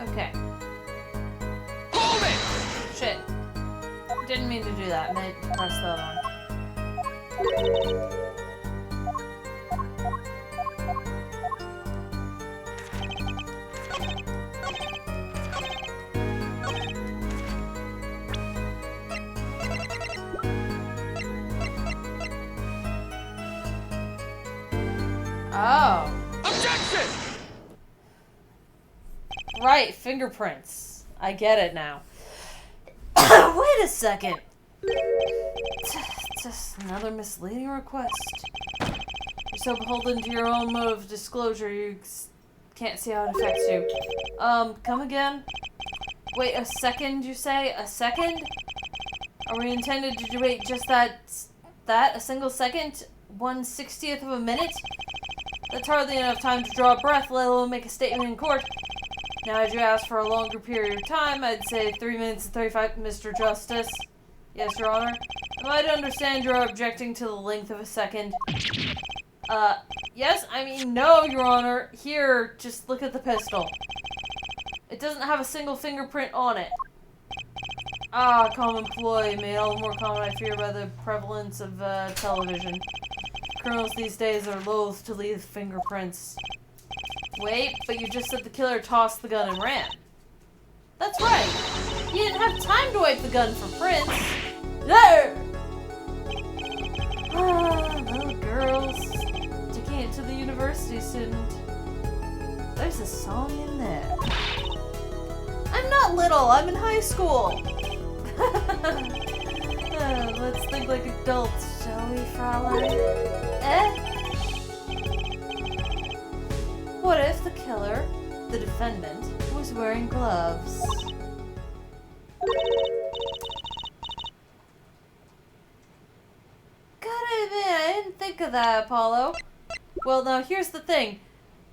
Okay. Hold it! Shit. Didn't mean to do that. Meant to press the other one. Oh. Objection! Right, fingerprints. I get it now. Wait a second. Just another misleading request. You're so beholden to your own mode of disclosure, you can't see how it affects you. Come again? Wait a second, you say? A second? Are we intended to wait just that? A single second? 1/60th of a minute? That's hardly enough time to draw a breath, let alone make a statement in court. Now, as you asked for a longer period of time, I'd say 3 minutes and 35, Mr. Justice. Yes, Your Honor. Am I to understand you're objecting to the length of a second? Yes, I mean, no, Your Honor. Here, just look at the pistol. It doesn't have a single fingerprint on it. Ah, common ploy, made all the more common, I fear, by the prevalence of, television. Criminals these days are loath to leave fingerprints. Wait, but you just said the killer tossed the gun and ran. That's right. He didn't have time to wipe the gun for prints. There! Ah, little girls. Taking it to the university student. There's a song in there. I'm not little, I'm in high school. Let's think like adults, shall we, Fraulein? What if the killer, the defendant, was wearing gloves? Gotta admit, I didn't think of that, Apollo. Well, now here's the thing.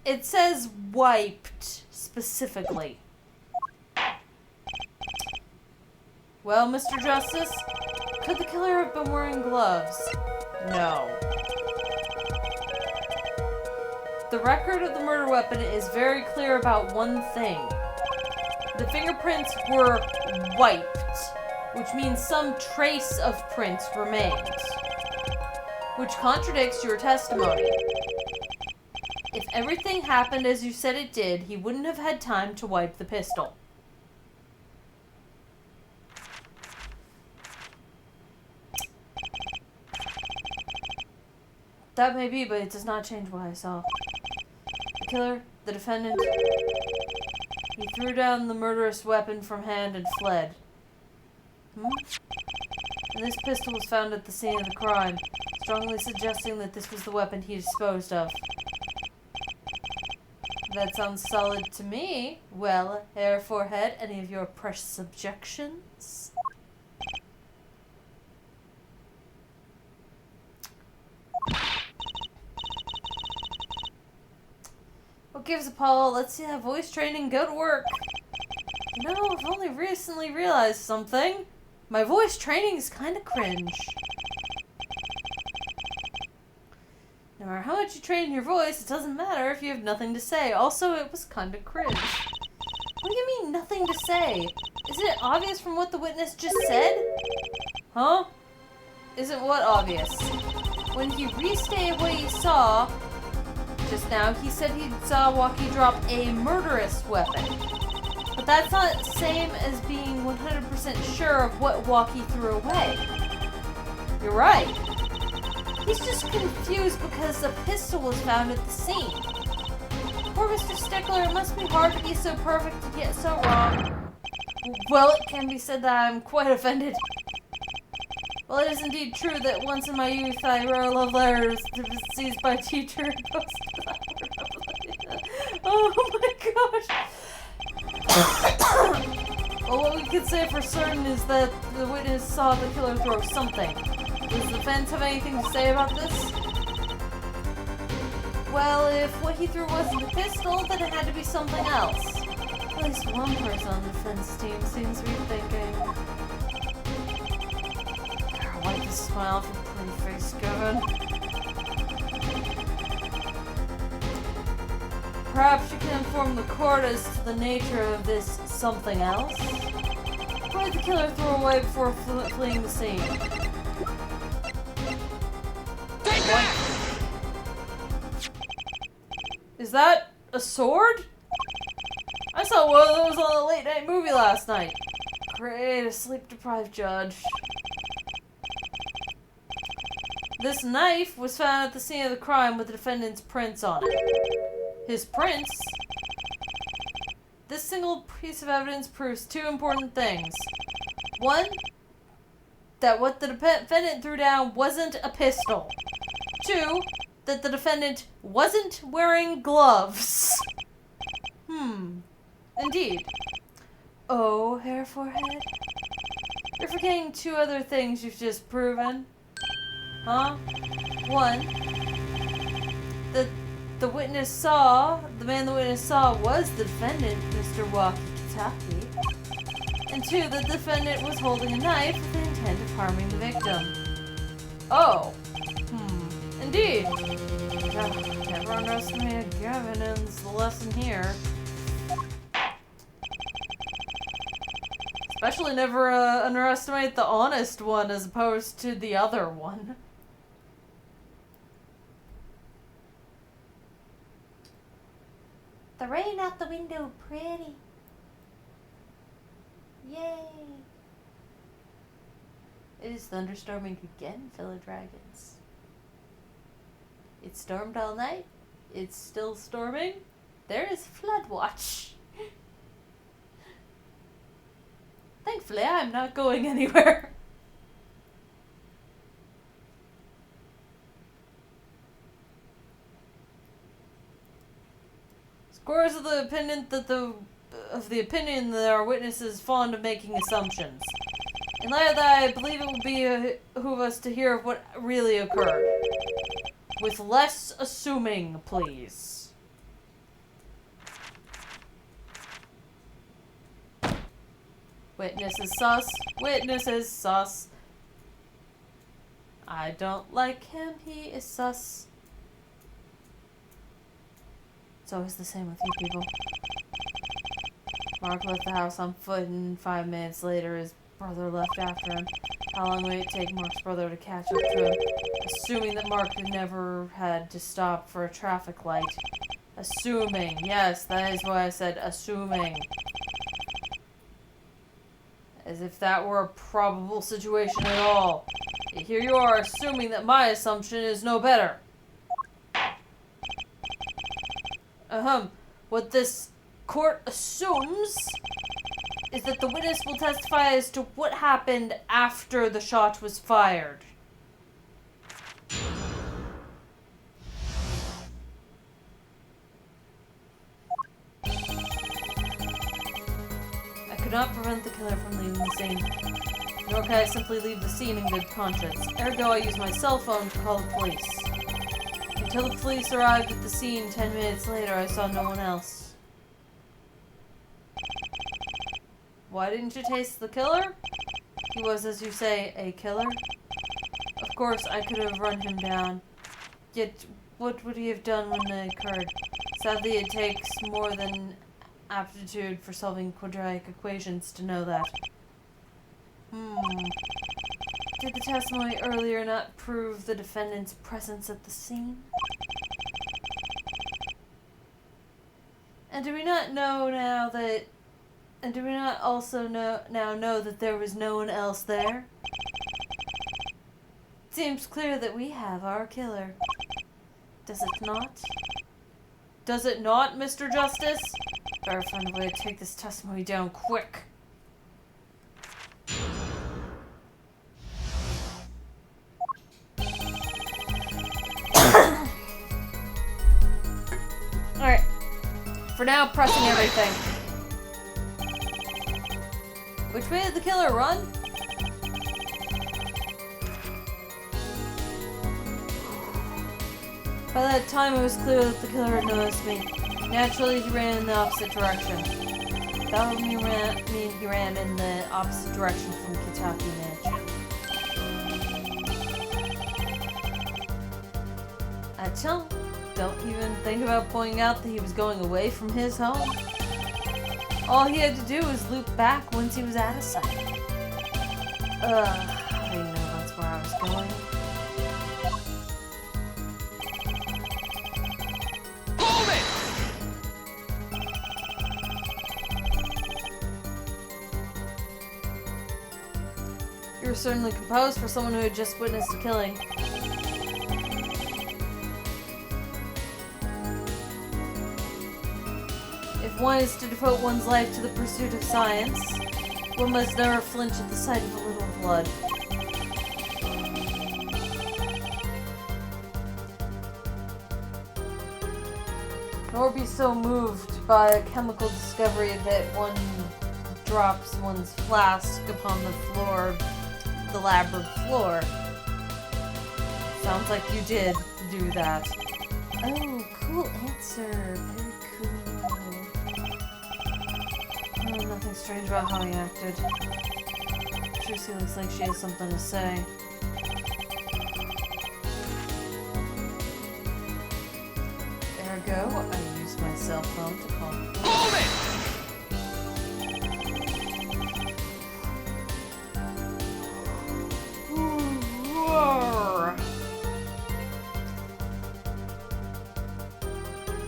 It says wiped, specifically. Well, Mr. Justice, could the killer have been wearing gloves? No. The record of the murder weapon is very clear about one thing. The fingerprints were wiped, which means some trace of print remained, which contradicts your testimony. If everything happened as you said it did, he wouldn't have had time to wipe the pistol. That may be, but it does not change what I saw. The killer, the defendant, he threw down the murderous weapon from hand and fled. And this pistol was found at the scene of the crime, strongly suggesting that this was the weapon he disposed of. That sounds solid to me. Well, hair, forehead, any of your precious objections? What gives a Paul? Let's see that voice training go to work. You know, I've only recently realized something. My voice training is kind of cringe. No matter how much you train your voice, it doesn't matter if you have nothing to say. Also, it was kind of cringe. What do you mean, nothing to say? Isn't it obvious from what the witness just said? Huh? Isn't what obvious? When he restated what he saw just now, he said he saw Walkie drop a murderous weapon. But that's not the same as being 100% sure of what Walkie threw away. You're right. He's just confused because a pistol was found at the scene. Poor Mr. Stickler, it must be hard to be so perfect and yet so wrong. Well, it can be said that I'm quite offended. Well, it is indeed true that once in my youth I wrote love letters to be seized by a teacher and posted that. Oh my gosh! Well, what we could say for certain is that the witness saw the killer throw something. Does the defense have anything to say about this? Well, if what he threw wasn't a pistol, then it had to be something else. At least one person on the defense team seems to be thinking. I like to smile from pretty face Gavin. Perhaps you can inform the court as to the nature of this something else? What did the killer throw away before fleeing the scene? Take that! Is that a sword? I saw one of those on a late night movie last night. Great, a sleep-deprived judge. This knife was found at the scene of the crime with the defendant's prints on it. His prints? This single piece of evidence proves two important things. One, that what the defendant threw down wasn't a pistol. Two, that the defendant wasn't wearing gloves. Indeed. Oh, hair, forehead? You're forgetting two other things you've just proven. Huh? One, that the witness saw, the man the witness saw was the defendant, Mr. Walkie-Talkie. And two, the defendant was holding a knife with the intent of harming the victim. Oh. Indeed. Never underestimate Gavin ends the lesson here. Especially never underestimate the honest one as opposed to the other one. The rain out the window, pretty. Yay. It is thunderstorming again, fellow dragons. It stormed all night. It's still storming. There is flood watch. Thankfully, I'm not going anywhere. Scores of the opinion that our witness is fond of making assumptions. In light of that, I believe it will behoove us to hear of what really occurred. With less assuming, please. Witness is sus. Witness is sus. I don't like him. He is sus. It's always the same with you people. Mark left the house on foot, and 5 minutes later his brother left after him. How long would it take Mark's brother to catch up to him? Assuming that Mark never had to stop for a traffic light. Assuming. Yes, that is why I said assuming. As if that were a probable situation at all. Yet here you are assuming that my assumption is no better. What this court assumes is that the witness will testify as to what happened after the shot was fired. I could not prevent the killer from leaving the scene, nor could I simply leave the scene in good conscience. Ergo, I used my cell phone to call the police. Until the police arrived at the scene 10 minutes later, I saw no one else. Why didn't you taste the killer? He was, as you say, a killer. Of course, I could have run him down. Yet, what would he have done when it occurred? Sadly, it takes more than aptitude for solving quadratic equations to know that. Did the testimony earlier not prove the defendant's presence at the scene? And do we not know now that... And do we not also know that there was no one else there? It seems clear that we have our killer. Does it not? Does it not, Mr. Justice? Better find a way to take this testimony down quick. Alright. For now, pressing everything. Which way did the killer run? By that time, it was clear that the killer had noticed me. Naturally, he ran in the opposite direction. That would mean he ran in the opposite direction from Kitaki Mansion. Achtung, don't even think about pointing out that he was going away from his home. All he had to do was loop back once he was out of sight. I didn't know that's where I was going. Hold it! You were certainly composed for someone who had just witnessed a killing. If one is to devote one's life to the pursuit of science, one must never flinch at the sight of a little blood. Nor be so moved by a chemical discovery that one drops one's flask upon the floor, the lab floor. Sounds like you did do that. Oh, cool answer. Very cool. Oh, nothing strange about how he acted. Tracy looks like she has something to say. Ergo, I used my cell phone to call. Hold it!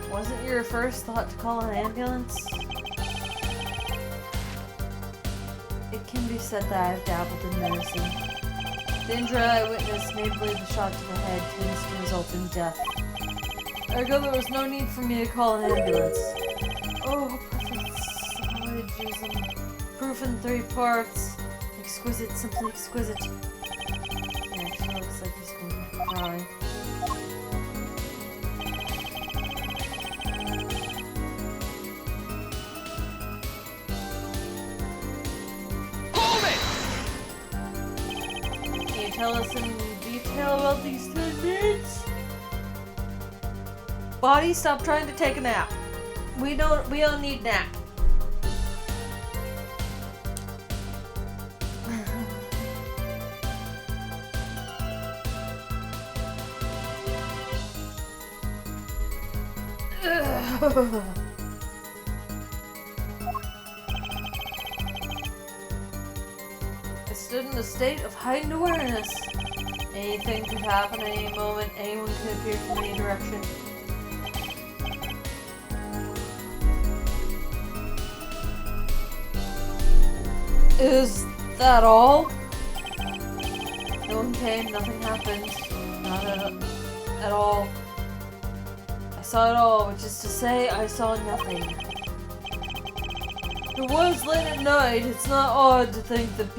Wasn't your first thought to call an ambulance? It can be said that I've dabbled in medicine. The injury I witnessed, namely the shot to the head, tends to result in death. Ergo, there was no need for me to call an ambulance. Oh, perfect syllogism. Proof in 3 parts. Exquisite, simply exquisite. Yeah, actually looks like he's going to cry. Tell us in detail about these techniques? Body, stop trying to take a nap. We don't need nap. I stood in a state of heightened awareness. Anything could happen at any moment. Anyone could appear from any direction. Is that all? No one came, nothing happened. Not at all. I saw it all, which is to say, I saw nothing. It was late at night. It's not odd to think that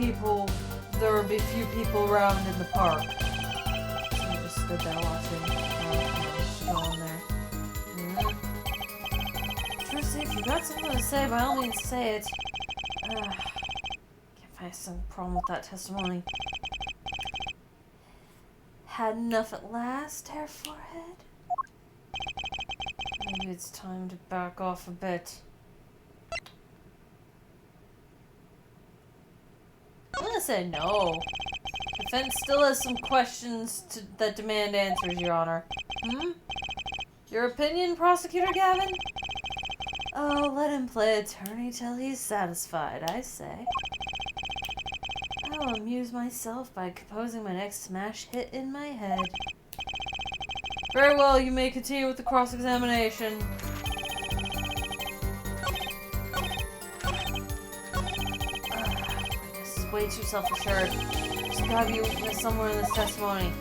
there would be few people around in the park. So I just stood there watching. Just go in there. Trucy, if you got something to say, by all means say it. Can't find some problem with that testimony. Had enough at last, Hair Forehead? Maybe it's time to back off a bit. I'm gonna say no. Defense still has some questions that demand answers, Your Honor. Your opinion, Prosecutor Gavin? Oh, let him play attorney till he's satisfied, I say. I will amuse myself by composing my next smash hit in my head. Very well, you may continue with the cross-examination. This is way too self-assured. There's gotta be a weakness somewhere in this testimony.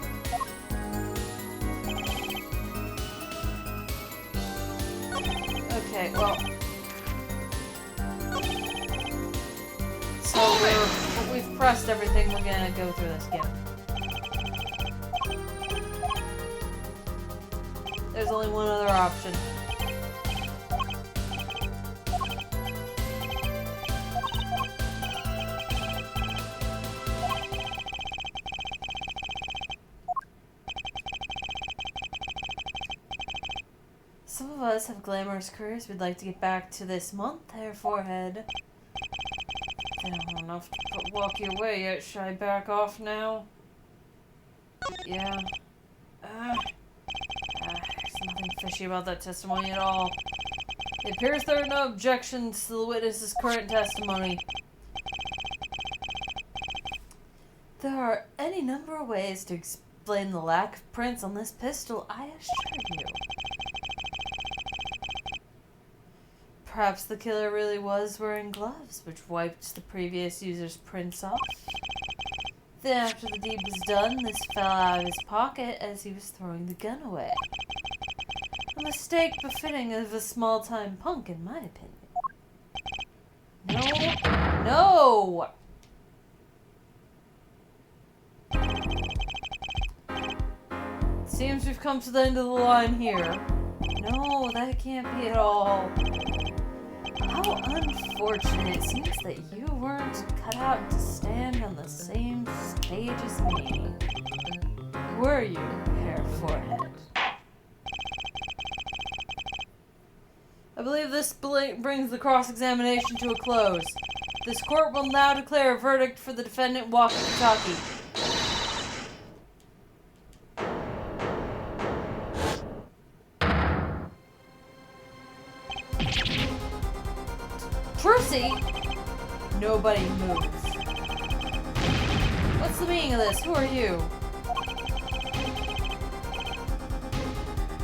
Okay, well... So we've pressed everything, we're gonna go through this again. There's only one other option. Some of us have glamorous careers we'd like to get back to this month, Hair Forehead. They don't want enough to walk you away yet. Should I back off now? Yeah. There's nothing fishy about that testimony at all. It appears there are no objections to the witness's current testimony. There are any number of ways to explain the lack of prints on this pistol, I assure you. Perhaps the killer really was wearing gloves, which wiped the previous user's prints off. Then after the deed was done, this fell out of his pocket as he was throwing the gun away. A mistake befitting of a small-time punk, in my opinion. No! Seems we've come to the end of the line here. No, that can't be at all. How unfortunate. It seems that you weren't cut out to stand on the same stage as me. Were you, Hair Forehead? I believe this brings the cross-examination to a close. This court will now declare a verdict for the defendant, Walkie-Talkie. Trucy! Nobody moves. What's the meaning of this? Who are you?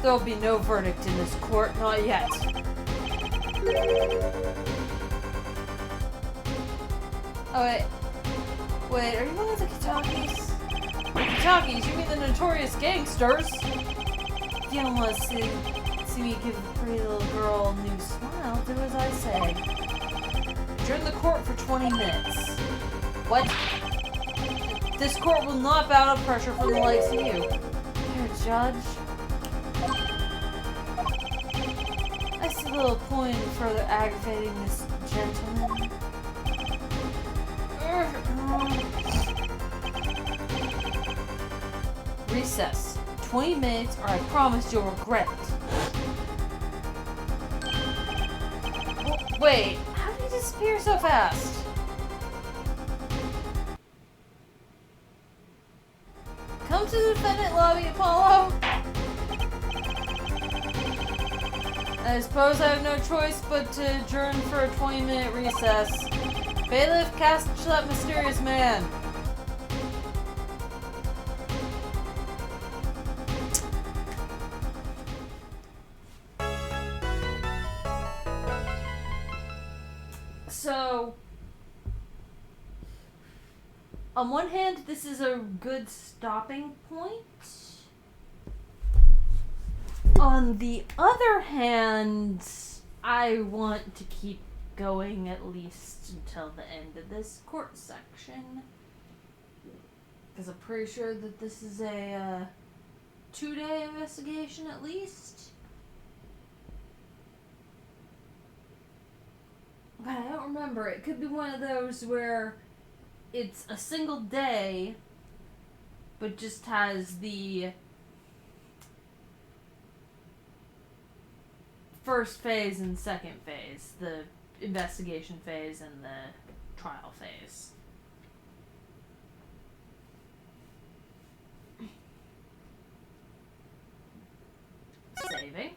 There'll be no verdict in this court, not yet. Oh, wait. Wait, are you one of the Kitakis? Kitakis? You mean the notorious gangsters? If you don't want to see me give the pretty little girl a new smile, do as I say. Adjourn the court for 20 minutes. What? This court will not bow to pressure from the likes of you. Here, Judge. I see little point in further aggravating this gentleman. Recess. 20 minutes or I promise you'll regret it. Wait, how did he disappear so fast? Come to the defendant lobby, Apollo. I suppose I have no choice but to adjourn for a 20-minute recess. Bailiff, catch that mysterious man. So, On one hand, this is a good stopping point. On the other hand, I want to keep going at least until the end of this court section. Because I'm pretty sure that this is a 2-day investigation at least. But I don't remember. It could be one of those where it's a single day, but just has the first phase and second phase, the investigation phase and the trial phase. Saving.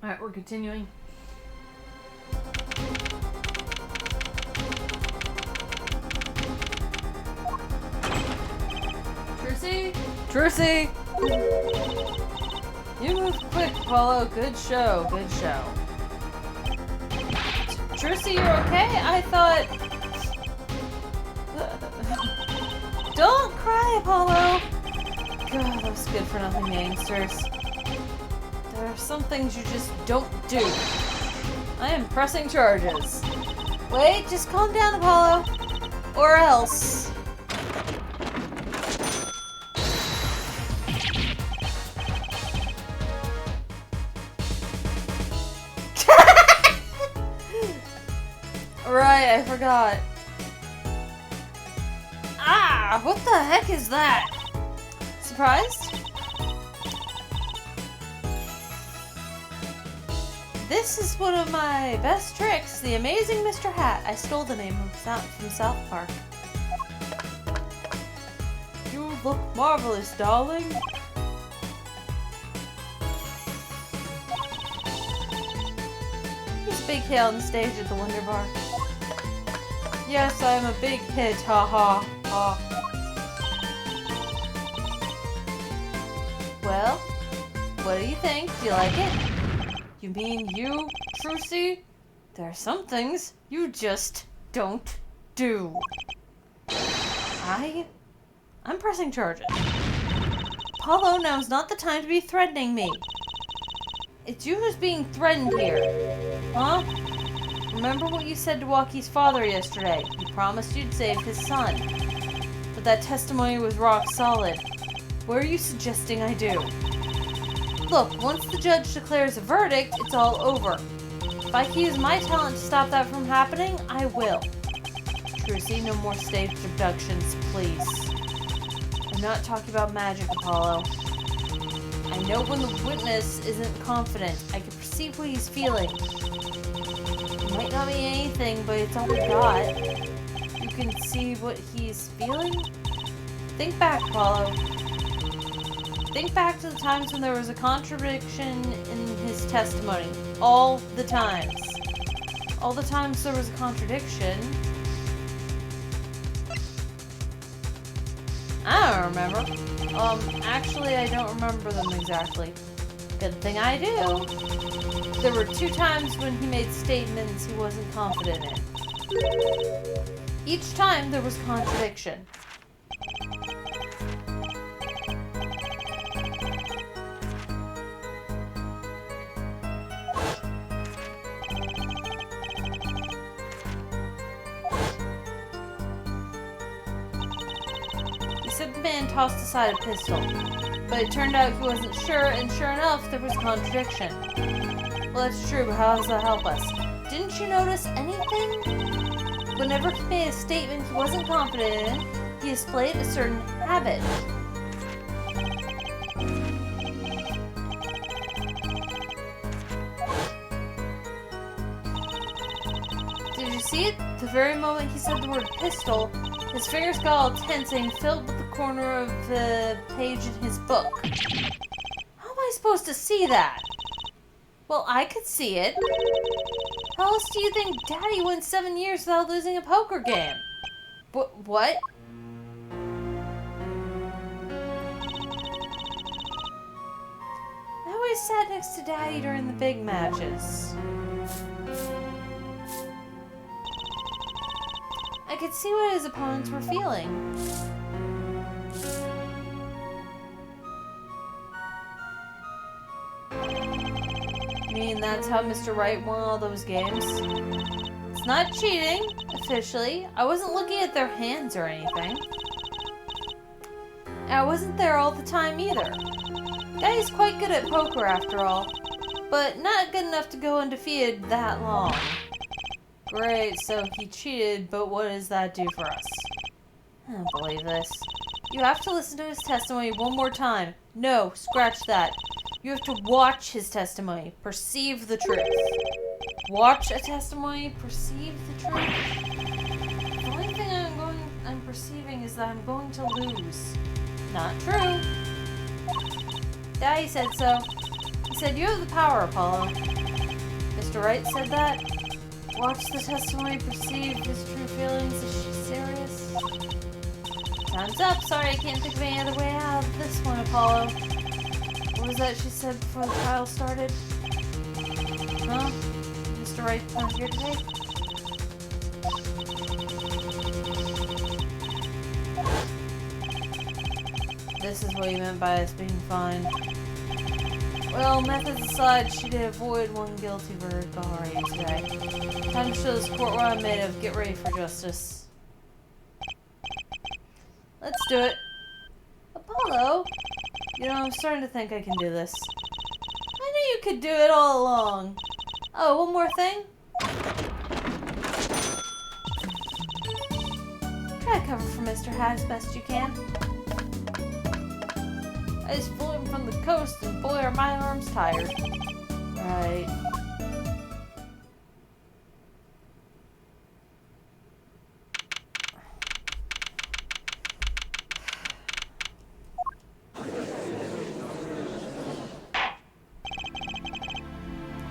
Alright, we're continuing. Trucy! You moved quick, Apollo. Good show, good show. Trucy, you're okay? I thought... Don't cry, Apollo! God, those good for nothing gangsters. There are some things you just don't do. I am pressing charges. Wait, just calm down, Apollo. Or else. Right, I forgot. Ah, what the heck is that? Surprised? This is one of my best tricks, the amazing Mr. Hat. I stole the name from South Park. You look marvelous, darling. He's a big hit on the stage at the Wonder Bar. Yes, I am a big hit, ha ha ha. Well, what do you think? Do you like it? You mean you, Trucy? There are some things you just don't do. I'm pressing charges. Apollo, now's not the time to be threatening me. It's you who's being threatened here. Huh? Remember what you said to Walkie's father yesterday. You promised you'd save his son. But that testimony was rock solid. What are you suggesting I do? Look, once the judge declares a verdict, it's all over. If I can use my talent to stop that from happening, I will. Trucy, no more staged abductions, please. I'm not talking about magic, Apollo. I know when the witness isn't confident. I can perceive what he's feeling. It might not mean anything, but it's all we got. You can see what he's feeling? Think back, Apollo. Think back to the times when there was a contradiction in his testimony. All the times. All the times there was a contradiction. I don't remember. Actually, I don't remember them exactly. Good thing I do. There were 2 times when he made statements he wasn't confident in. Each time there was contradiction. He said the man tossed aside a pistol, but it turned out he wasn't sure, and sure enough, there was contradiction. Well, that's true, but how does that help us? Didn't you notice anything? Whenever he made a statement he wasn't confident in, he displayed a certain habit. Did you see it? The very moment he said the word pistol, his fingers got all tense and filled with the corner of the page in his book. How am I supposed to see that? Well, I could see it. How else do you think Daddy went 7 years without losing a poker game? What? always sat next to Daddy during the big matches. I could see what his opponents were feeling. I mean, that's how Mr. Wright won all those games. It's not cheating, officially. I wasn't looking at their hands or anything. And I wasn't there all the time either. Daddy's quite good at poker after all, but not good enough to go undefeated that long. Great, so he cheated, but what does that do for us? I don't believe this. You have to listen to his testimony one more time. No, scratch that. You have to watch his testimony. Perceive the truth. Watch a testimony, perceive the truth. The only thing I'm perceiving is that I'm going to lose. Not true. Daddy said so. He said, you have the power, Apollo. Mr. Wright said that. Watch the testimony, perceive his true feelings. Is she serious? Time's up. Sorry, I can't think of any other way out of this one, Apollo. What was that she said before the trial started? Huh? Mr. Wright's not here today? This is what you meant by us being fine. Well, methods aside, she did avoid one guilty verdict already today. Time to show this court what I'm made of. Get ready for justice. Let's do it. Apollo? You know, I'm starting to think I can do this. I knew you could do it all along. Oh, one more thing. Try to cover for Mr. Hat as best you can. I just flew him from the coast and boy are my arms tired. Right.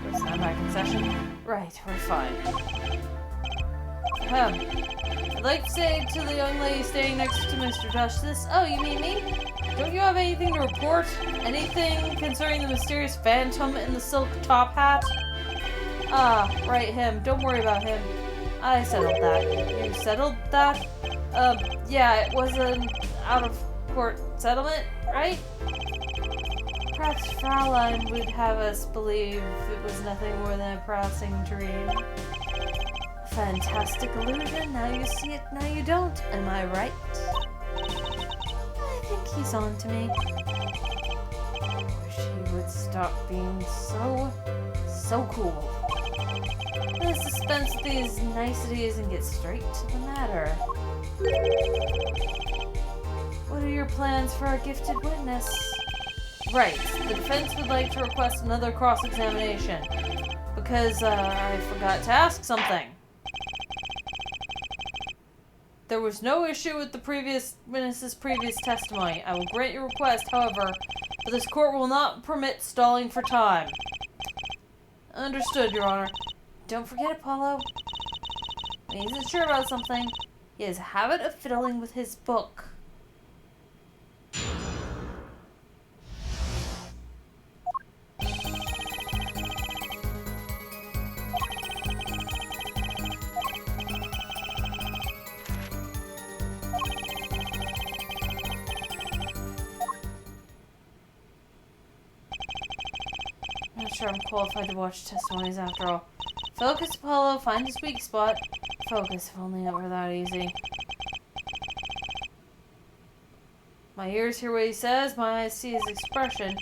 Guess I'm back in session. Right, we're fine. I'd like to say to the young lady standing next to Mr. Justice, oh, you mean me? Don't you have anything to report? Anything concerning the mysterious phantom in the silk top hat? Ah, right, him. Don't worry about him. I settled that. You settled that? Yeah, it was an out-of-court settlement, right? Perhaps Fraulein would have us believe it was nothing more than a passing dream. A fantastic illusion. Now you see it, now you don't. Am I right? I think he's on to me. I wish he would stop being so cool. The suspense of these niceties and get straight to the matter. What are your plans for our gifted witness? Right, the defense would like to request another cross-examination. Because, I forgot to ask something. There was no issue with the previous witness's previous testimony. I will grant your request, however, but this court will not permit stalling for time. Understood, Your Honor. Don't forget, Apollo. When he isn't sure about something, he has a habit of fiddling with his book. Not sure I'm qualified to watch testimonies after all. Focus, Apollo. Find his weak spot. Focus, if only it were that easy. My ears hear what he says. My eyes see his expression.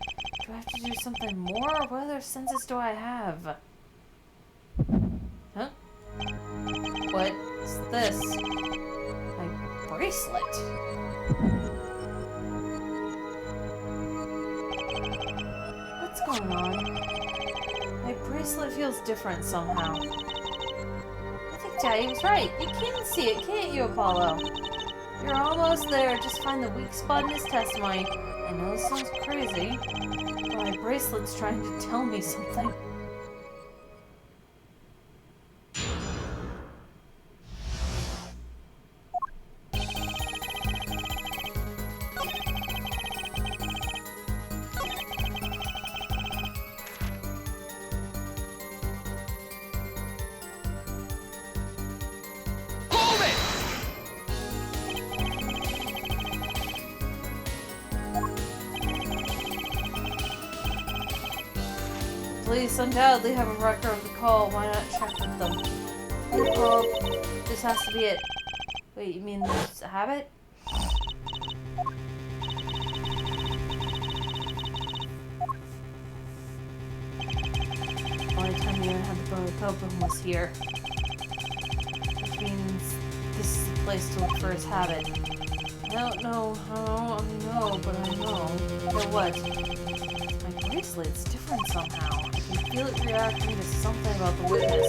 Do I have to do something more? What other senses do I have? Huh? What's this? My bracelet. What's going on? My bracelet feels different somehow. I think Daddy was right. You can see it, can't you, Apollo? You're almost there. Just find the weak spot in his testimony. I know this sounds crazy, but my bracelet's trying to tell me something. police undoubtedly have a record of the call. Why not check with them? Well, this has to be it. Wait, you mean this habit? Only time you had the boat open was here. Which means this is the place to look for his habit. I don't know how I know, but I know. You know what? My bracelet's different somehow. I can feel it reacting to something about the witness.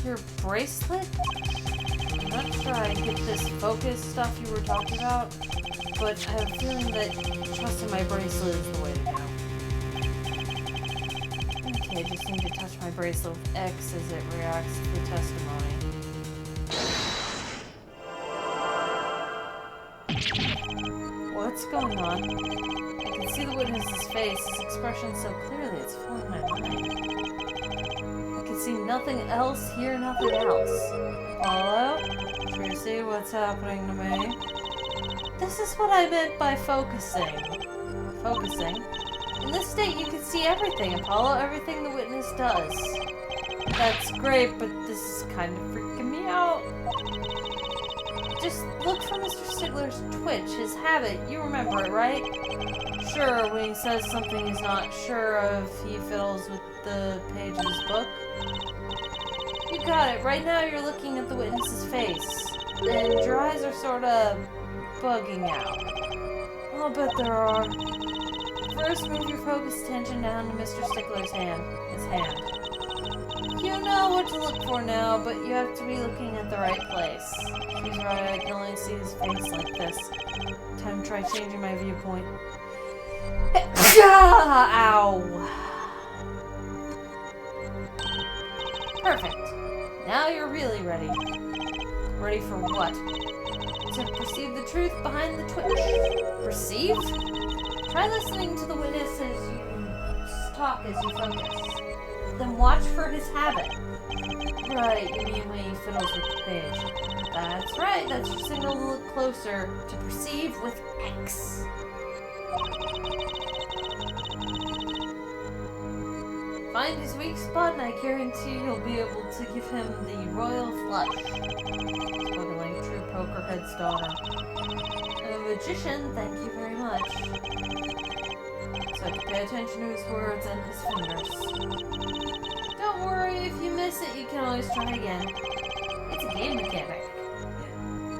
Your bracelet? I'm not sure I get this focus stuff you were talking about, but I have a feeling that trusting my bracelet is the way to go. Okay, I just need to touch my bracelet with X as it reacts to the testimony. What's going on? I can see the witness's face, his expression so clearly, it's filling my mind. I can see nothing else, hear nothing else. Follow? Tracy, what's happening to me? This is what I meant by focusing. Focusing? In this state, you can see everything, Apollo, everything the witness does. That's great, but this is kind of freaking me out. Just look for Mr. Stigler's twitch, his habit. You remember it, right? Sure, when he says something he's not sure of, he fiddles with the page of his book. You got it. Right now you're looking at the witness's face, and your eyes are sort of bugging out. I'll bet there are. First, move your focus attention down to Mr. Stigler's hand. His hand. You know what to look for now, but you have to be looking at the right place. He's right, I can only see his face like this. Time to try changing my viewpoint. Ow! Perfect. Now you're really ready. Ready for what? To perceive the truth behind the twitch. Perceive? Try listening to the witness as you talk as you focus. Then watch for his habit. Right, you mean when he fiddles with the page. That's right, that's your signal to look closer. To perceive with X. Find his weak spot and I guarantee you'll be able to give him the royal flush. Spoken like a true pokerhead's daughter. And a magician, thank you very much. So I have to pay attention to his words and his fingers. Don't worry, if you miss it, you can always try again. It's a game mechanic.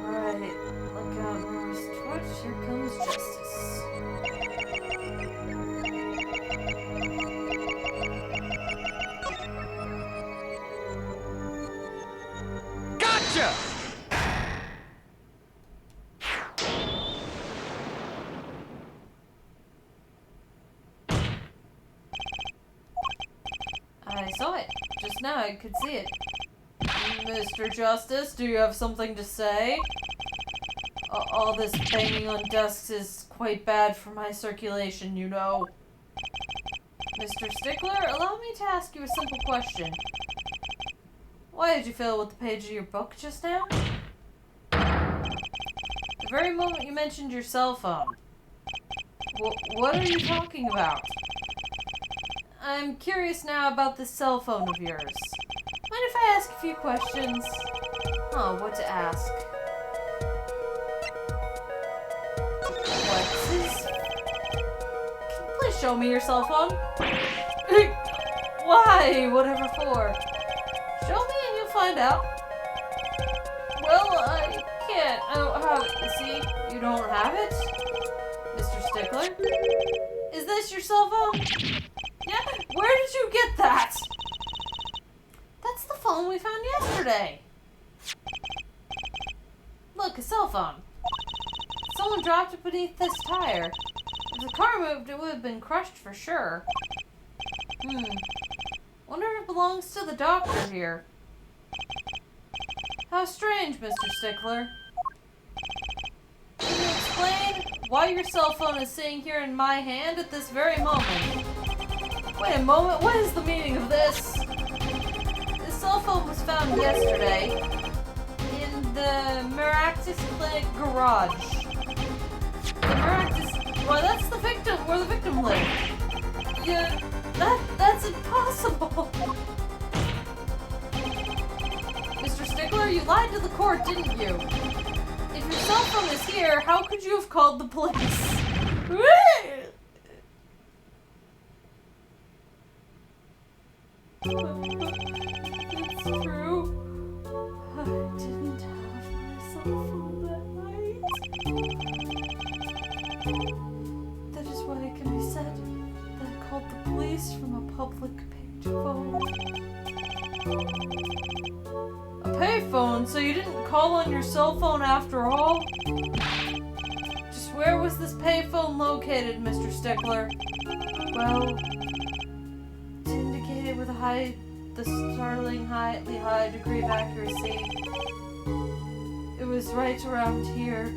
Right, look out, Mrs. Twitch, here comes justice. Gotcha! I saw it. Just now, I could see it. Mr. Justice, do you have something to say? All this banging on desks is quite bad for my circulation, you know. Mr. Stickler, allow me to ask you a simple question. Why did you fiddle with the page of your book just now? The very moment you mentioned your cell phone. What are you talking about? I'm curious now about this cell phone of yours. Mind if I ask a few questions? Oh, what to ask? What's this? Can you please show me your cell phone? Why? Whatever for? Show me and you'll find out. Well, I can't. I don't have it, you see? You don't have it? Mr. Stickler? Is this your cell phone? Yeah? Where did you get that? That's the phone we found yesterday. Look, a cell phone. Someone dropped it beneath this tire. If the car moved, it would have been crushed for sure. Wonder if it belongs to the doctor here. How strange, Mr. Stickler. Can you explain why your cell phone is sitting here in my hand at this very moment? Wait a moment, what is the meaning of this? This cell phone was found yesterday in the Maractus Clinic garage. The Maractus... Well, that's the victim, where the victim lived. That's impossible! Mr. Stickler, you lied to the court, didn't you? If your cell phone is here, how could you have called the police? It's true. I didn't have my cell phone that night. That is why it can be said that I called the police from a public page phone. A payphone? So you didn't call on your cell phone after all? Just where was this payphone located, Mr. Stickler? Well, it's indicated with the startlingly high degree of accuracy. It was right around here.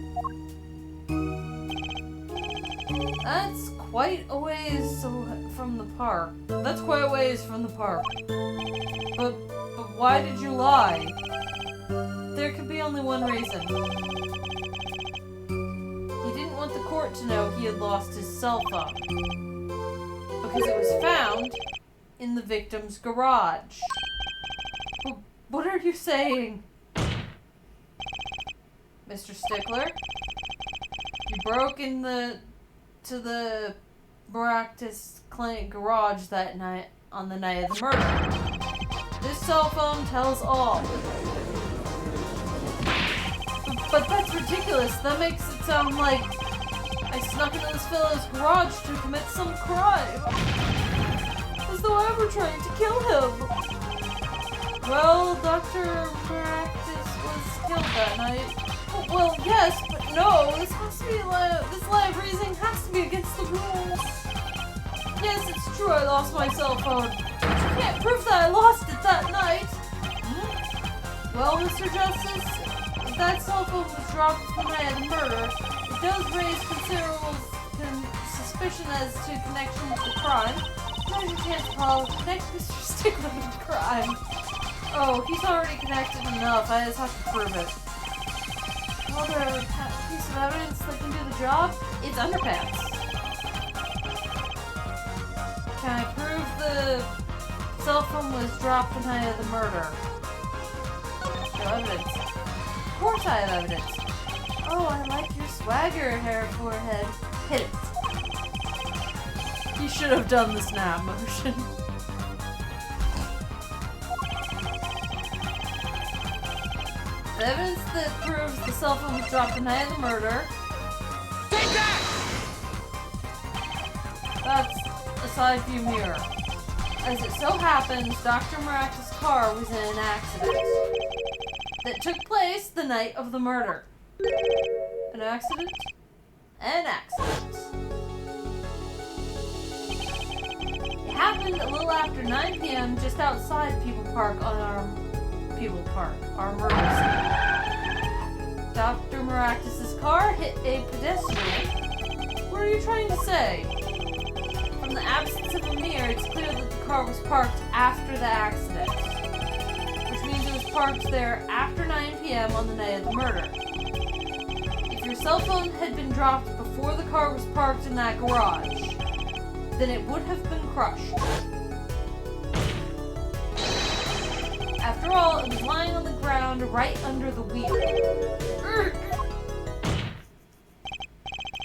That's quite a ways from the park. That's quite a ways from the park. But why did you lie? There could be only one reason. He didn't want the court to know he had lost his cell phone. Because it was found in the victim's garage. What are you saying? Mr. Stickler? You broke to the Maractus clinic garage that night on the night of the murder. This cell phone tells all. But that's ridiculous. That makes it sound like I snuck into this fellow's garage to commit some crime. As though I were trying to kill him. Well, Dr. Maractus was killed that night. Well, yes, but no. This line of reasoning has to be against the rules. Yes, it's true I lost my cell phone. But you can't prove that I lost it that night. Well, Mr. Justice, if that cell phone was dropped the night of the murder, it does raise considerable suspicion as to connection with the crime. There's your chance, Paul. Connect Mr. Stickler with the crime. Oh, he's already connected enough. I just have to prove it. Another piece of evidence that can do the job? It's underpants. Can I prove the cell phone was dropped the night of the murder? No evidence. Of course I have evidence. Oh, I like your swagger, hair forehead. Hit it. You should have done the snap motion. The evidence that proves the cell phone was dropped the night of the murder. Take that! That's a side view mirror. As it so happens, Dr. Maractus' car was in an accident that took place the night of the murder. An accident? An accident. It happened a little after 9 p.m. just outside People Park on our murder scene. Dr. Maractus' car hit a pedestrian. What are you trying to say? From the absence of a mirror, it's clear that the car was parked after the accident. Which means it was parked there after 9 p.m. on the night of the murder. If your cell phone had been dropped before the car was parked in that garage, then it would have been crushed. After all, it was lying on the ground right under the wheel.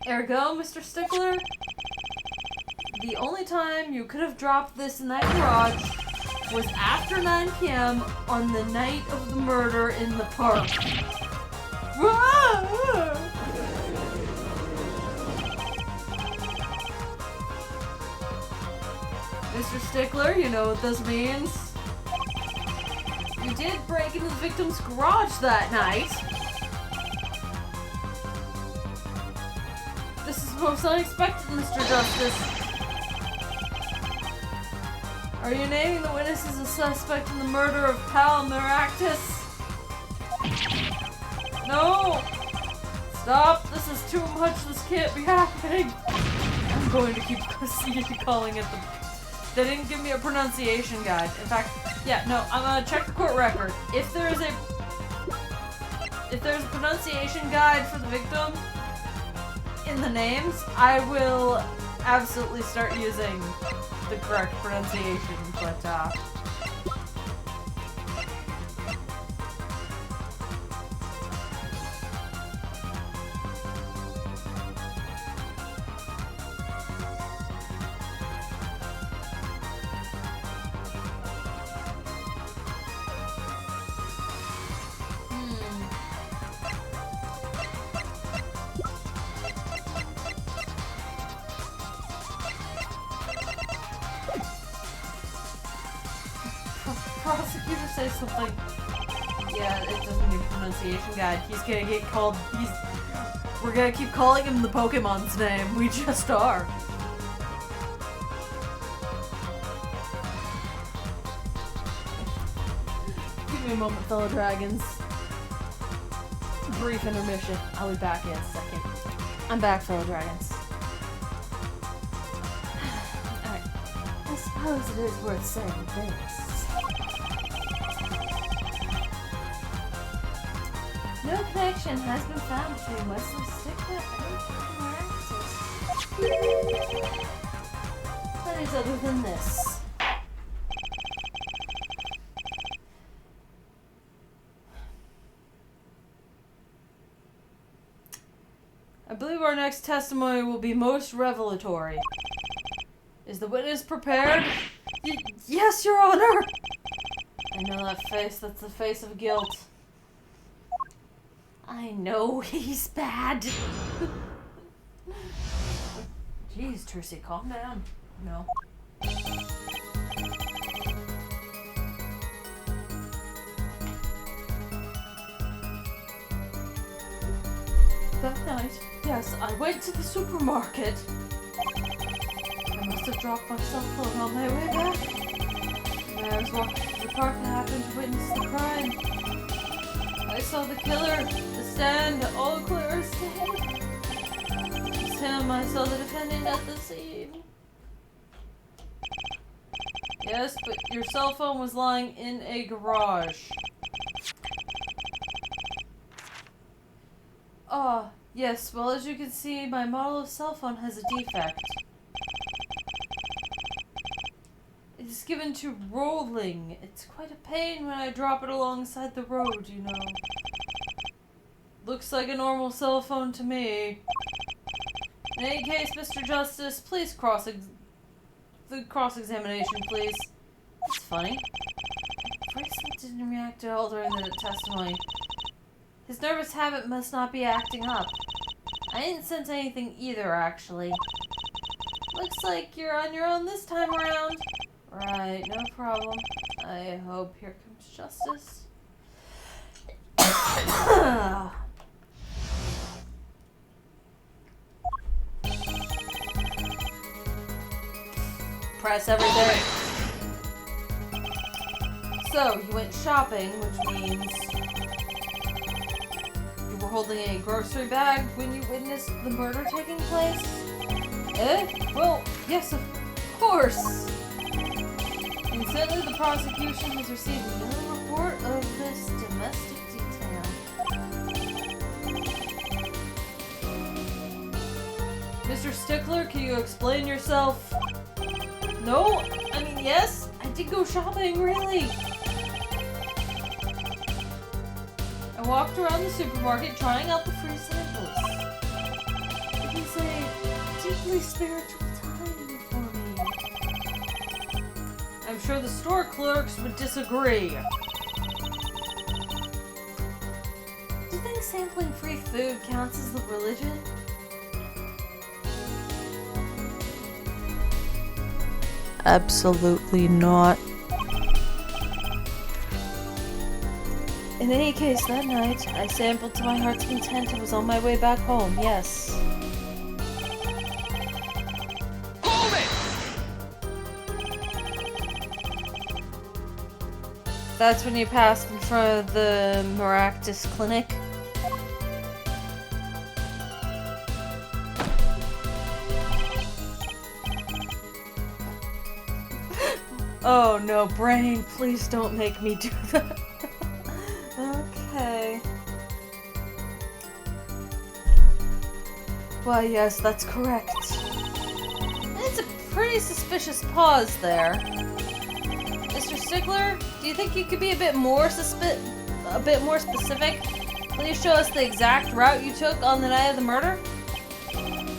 Ergo, Mr. Stickler, the only time you could have dropped this in that garage was after 9 p.m. on the night of the murder in the park. Mr. Stickler, you know what this means? You did break into the victim's garage that night. This is most unexpected, Mr. Justice. Are you naming the witness as a suspect in the murder of Pal Maractus? No! Stop! This is too much. This can't be happening. I'm going to keep calling it the... They didn't give me a pronunciation guide. In fact, yeah, no, I'm gonna check the court record. If there's a pronunciation guide for the victim in the names, I will absolutely start using the correct pronunciation, but Prosecutor says something. Yeah, it doesn't need a pronunciation guide. He's gonna get called. We're gonna keep calling him the Pokemon's name. We just are. Give me a moment, fellow dragons. Brief intermission. I'll be back in a second. I'm back, fellow dragons. Alright. I suppose it is worth saying this. No connection has been found between Wesley Stickler and Maractus. That is other than this. I believe our next testimony will be most revelatory. Is the witness prepared? Yes, Your Honor! I know that face. That's the face of guilt. I know he's bad. Jeez, Tercy, calm down. No. That night, yes, I went to the supermarket. I must have dropped my cell phone on my way back. When I was walking through the park, I happened to witness the crime. I saw the killer, the stand, all clear as day. It's him. I saw the defendant at the scene. Yes, but your cell phone was lying in a garage. Ah, yes. Well, as you can see, my model of cell phone has a defect. It is given to rolling. It's quite a pain when I drop it alongside the road, you know. Looks like a normal cell phone to me. In any case, Mr. Justice, please cross-examination, please. It's funny. Bracelet didn't react at all during the testimony. His nervous habit must not be acting up. I didn't sense anything either, actually. Looks like you're on your own this time around. Right, no problem. I hope here comes justice. Press everything. So, you went shopping, which means you were holding a grocery bag when you witnessed the murder taking place? Eh? Well, yes, of course. Incidentally, the prosecution has received no report of this domestic detail. Mr. Stickler, can you explain yourself? No? I mean, yes? I did go shopping, really. I walked around the supermarket trying out the free samples. It was a deeply spiritual time for me. I'm sure the store clerks would disagree. Do you think sampling free food counts as the religion? Absolutely not. In any case, that night, I sampled to my heart's content and was on my way back home, yes. Hold it! That's when you passed in front of the Maractus clinic. Oh no, brain, please don't make me do that. Okay. Why, yes, that's correct. It's a pretty suspicious pause there. Mr. Stickler, do you think you could be a bit more specific? Please show us the exact route you took on the night of the murder?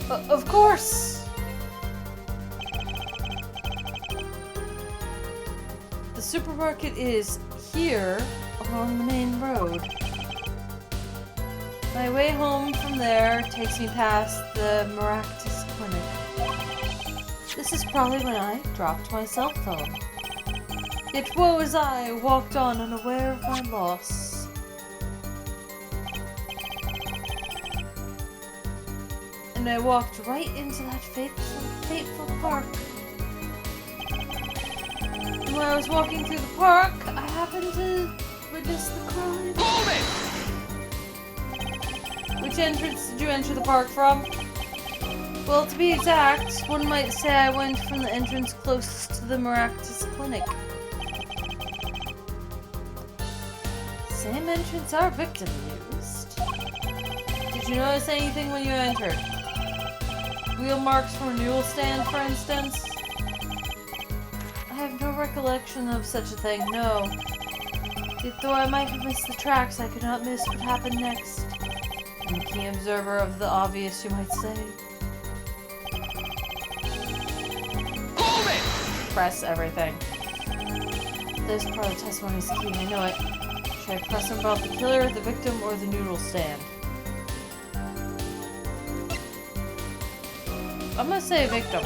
Of course! The supermarket is here, along the main road. My way home from there takes me past the Maractus Clinic. This is probably when I dropped my cell phone. Yet woe as I walked on unaware of my loss. And I walked right into that fateful park. And when I was walking through the park, I happened to witness the crime. Hold it! Which entrance did you enter the park from? Well, to be exact, one might say I went from the entrance closest to the Maractus Clinic. Same entrance our victim used. Did you notice anything when you entered? Wheel marks from a mule stand, for instance? I have no recollection of such a thing, no. Yet though I might have missed the tracks, I could not miss what happened next. I'm a keen observer of the obvious, you might say. Hold it! Press everything. This part of the testimony is key, I know it. Should I press him about the killer, the victim, or the noodle stand? I'm gonna say victim.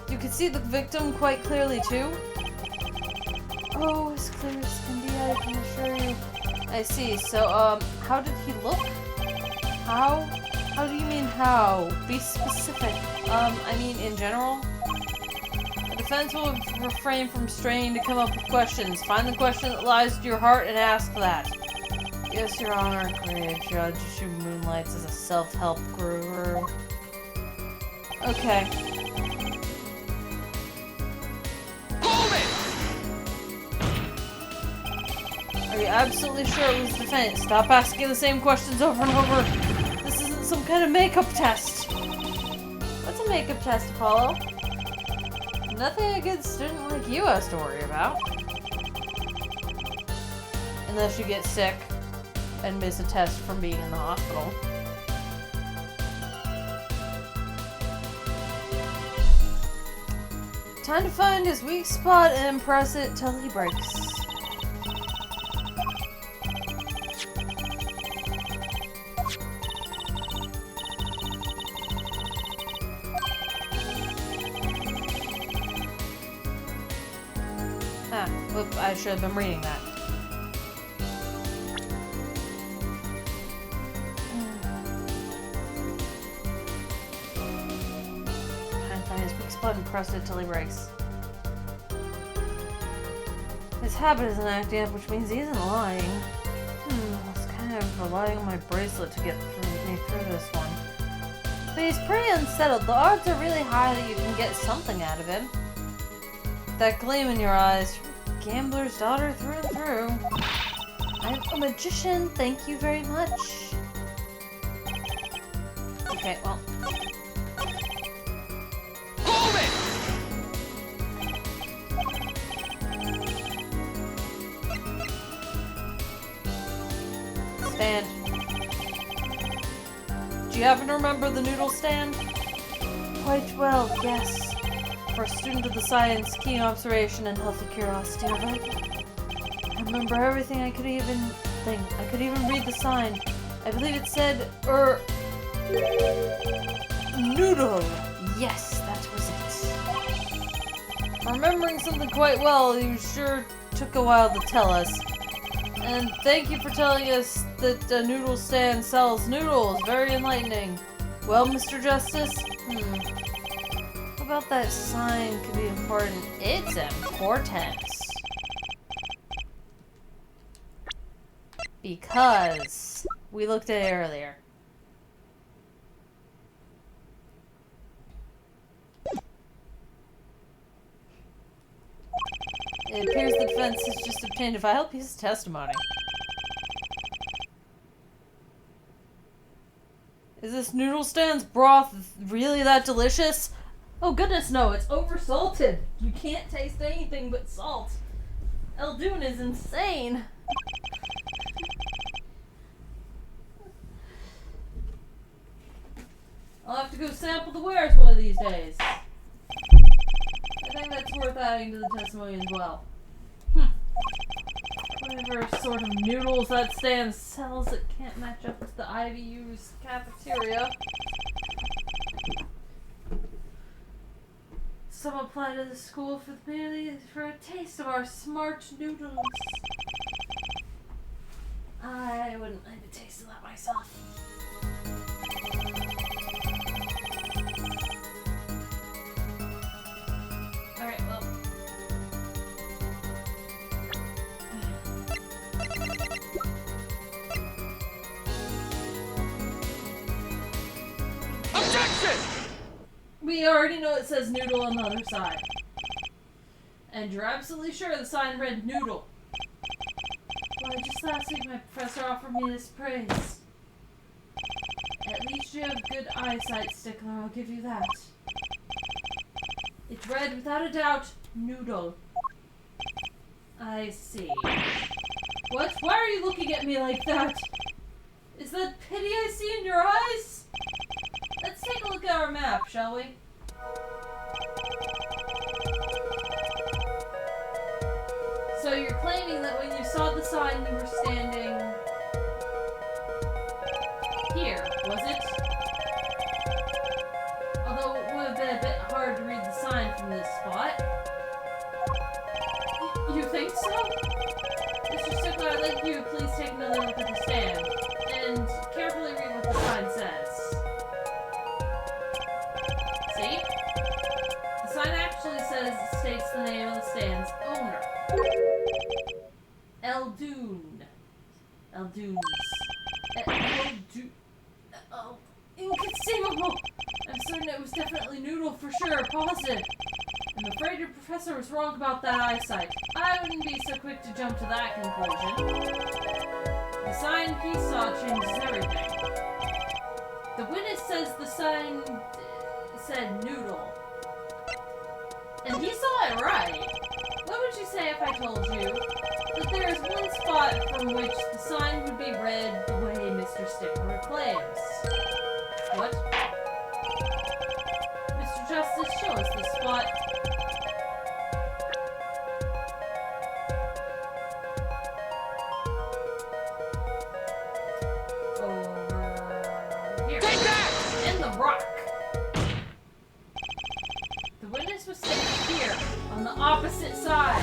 You can see the victim quite clearly too. Oh, as clear as can be, I can assure you. I see. So, how did he look? How? How do you mean how? Be specific. I mean in general. The defense will refrain from straining to come up with questions. Find the question that lies to your heart and ask that. Yes, Your Honor, great judge who moonlights as a self-help guru. Okay. Hold it! Are you absolutely sure it was the defense? Stop asking the same questions over and over. This isn't some kind of makeup test. What's a makeup test, Apollo? Nothing a good student like you has to worry about. Unless you get sick and miss a test from being in the hospital. Time to find his weak spot and press it till he breaks. Ah, whoop, I should have been reading that. And press it till he breaks. His habit isn't acting up, which means he isn't lying. I was kind of relying on my bracelet to get me through this one. But he's pretty unsettled. The odds are really high that you can get something out of him. That gleam in your eyes, gambler's daughter through and through. I'm a magician, thank you very much. Okay, well. Stand. Do you happen to remember the noodle stand? Quite well, yes. For a student of the science, keen observation and healthy curiosity, right? I remember everything I could even think. I could even read the sign. I believe it said, noodle. Yes, that was it. Remembering something quite well, you sure took a while to tell us. And thank you for telling us that the noodle stand sells noodles. Very enlightening. Well, Mr. Justice? What about that sign could be important? It's important. Because we looked at it earlier. It appears the defense has just obtained a vital piece of testimony. Is this noodle stand's broth really that delicious? Oh goodness, no, it's oversalted. You can't taste anything but salt. Eldoon is insane. I'll have to go sample the wares one of these days. I think that's worth adding to the testimony as well. Whatever sort of noodles that stand sells, it can't match up to the IVU's cafeteria. Some apply to the school merely for a taste of our smart noodles. I wouldn't like to taste of that myself. Alright, well. Objection! We already know it says noodle on the other side. And you're absolutely sure the sign read noodle. Why, just last week my professor offered me this praise. At least you have good eyesight, Stickler, I'll give you that. It read, without a doubt, noodle. I see. What? Why are you looking at me like that? Is that pity I see in your eyes? Let's take a look at our map, shall we? So you're claiming that when you saw the sign you were standing here, was it? Although it would have been a bit hard to read the sign from this spot. You think so? Mr. Stickler, I'd like you to please take another look at the stand and carefully read what the sign says. See? The sign actually states the name of the stand's owner. Eldoon. Eldoons. Eldoon. Oh, inconceivable! I'm certain it was definitely noodle for sure, positive. I'm afraid your professor was wrong about that eyesight. I wouldn't be so quick to jump to that conclusion. The sign he saw changes everything. The witness says the sign said noodle. And he saw it right. What would you say if I told you that there is one spot from which the sign would be read the way Mr. Stickler claims? What? Mr. Justice, show us the spot. Over here. Take that! In the rock. The witness was standing here, on the opposite side.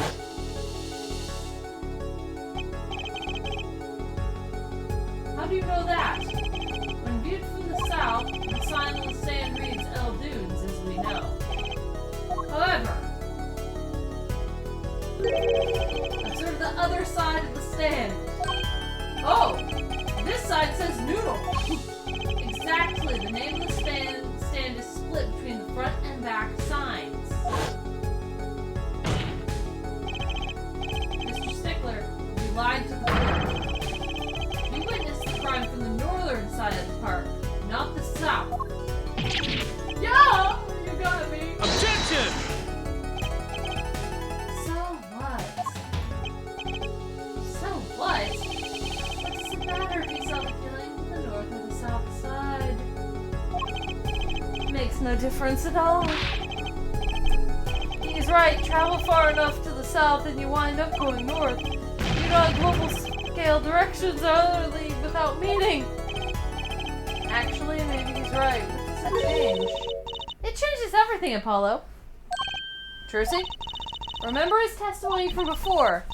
How do you know that? When viewed from the south, the sign on the stand reads Eldoons, as we know. However, observe the other side of the stand. Oh! This side says noodle! Exactly, the name of the stand is split between the front and back signs. Mr. Stickler, you lied to the court. You witnessed the crime from the northern side of the park, not the south. Yeah! You got me! Objection! So what? So what? What does it matter if he saw the killing from the north or the south side? Makes no difference at all. He's right, travel far enough to the south and you wind up going north. You know, global scale directions are utterly without meaning. Actually, maybe he's right. What does it change? It changes everything, Apollo. Trucy? Remember his testimony from before.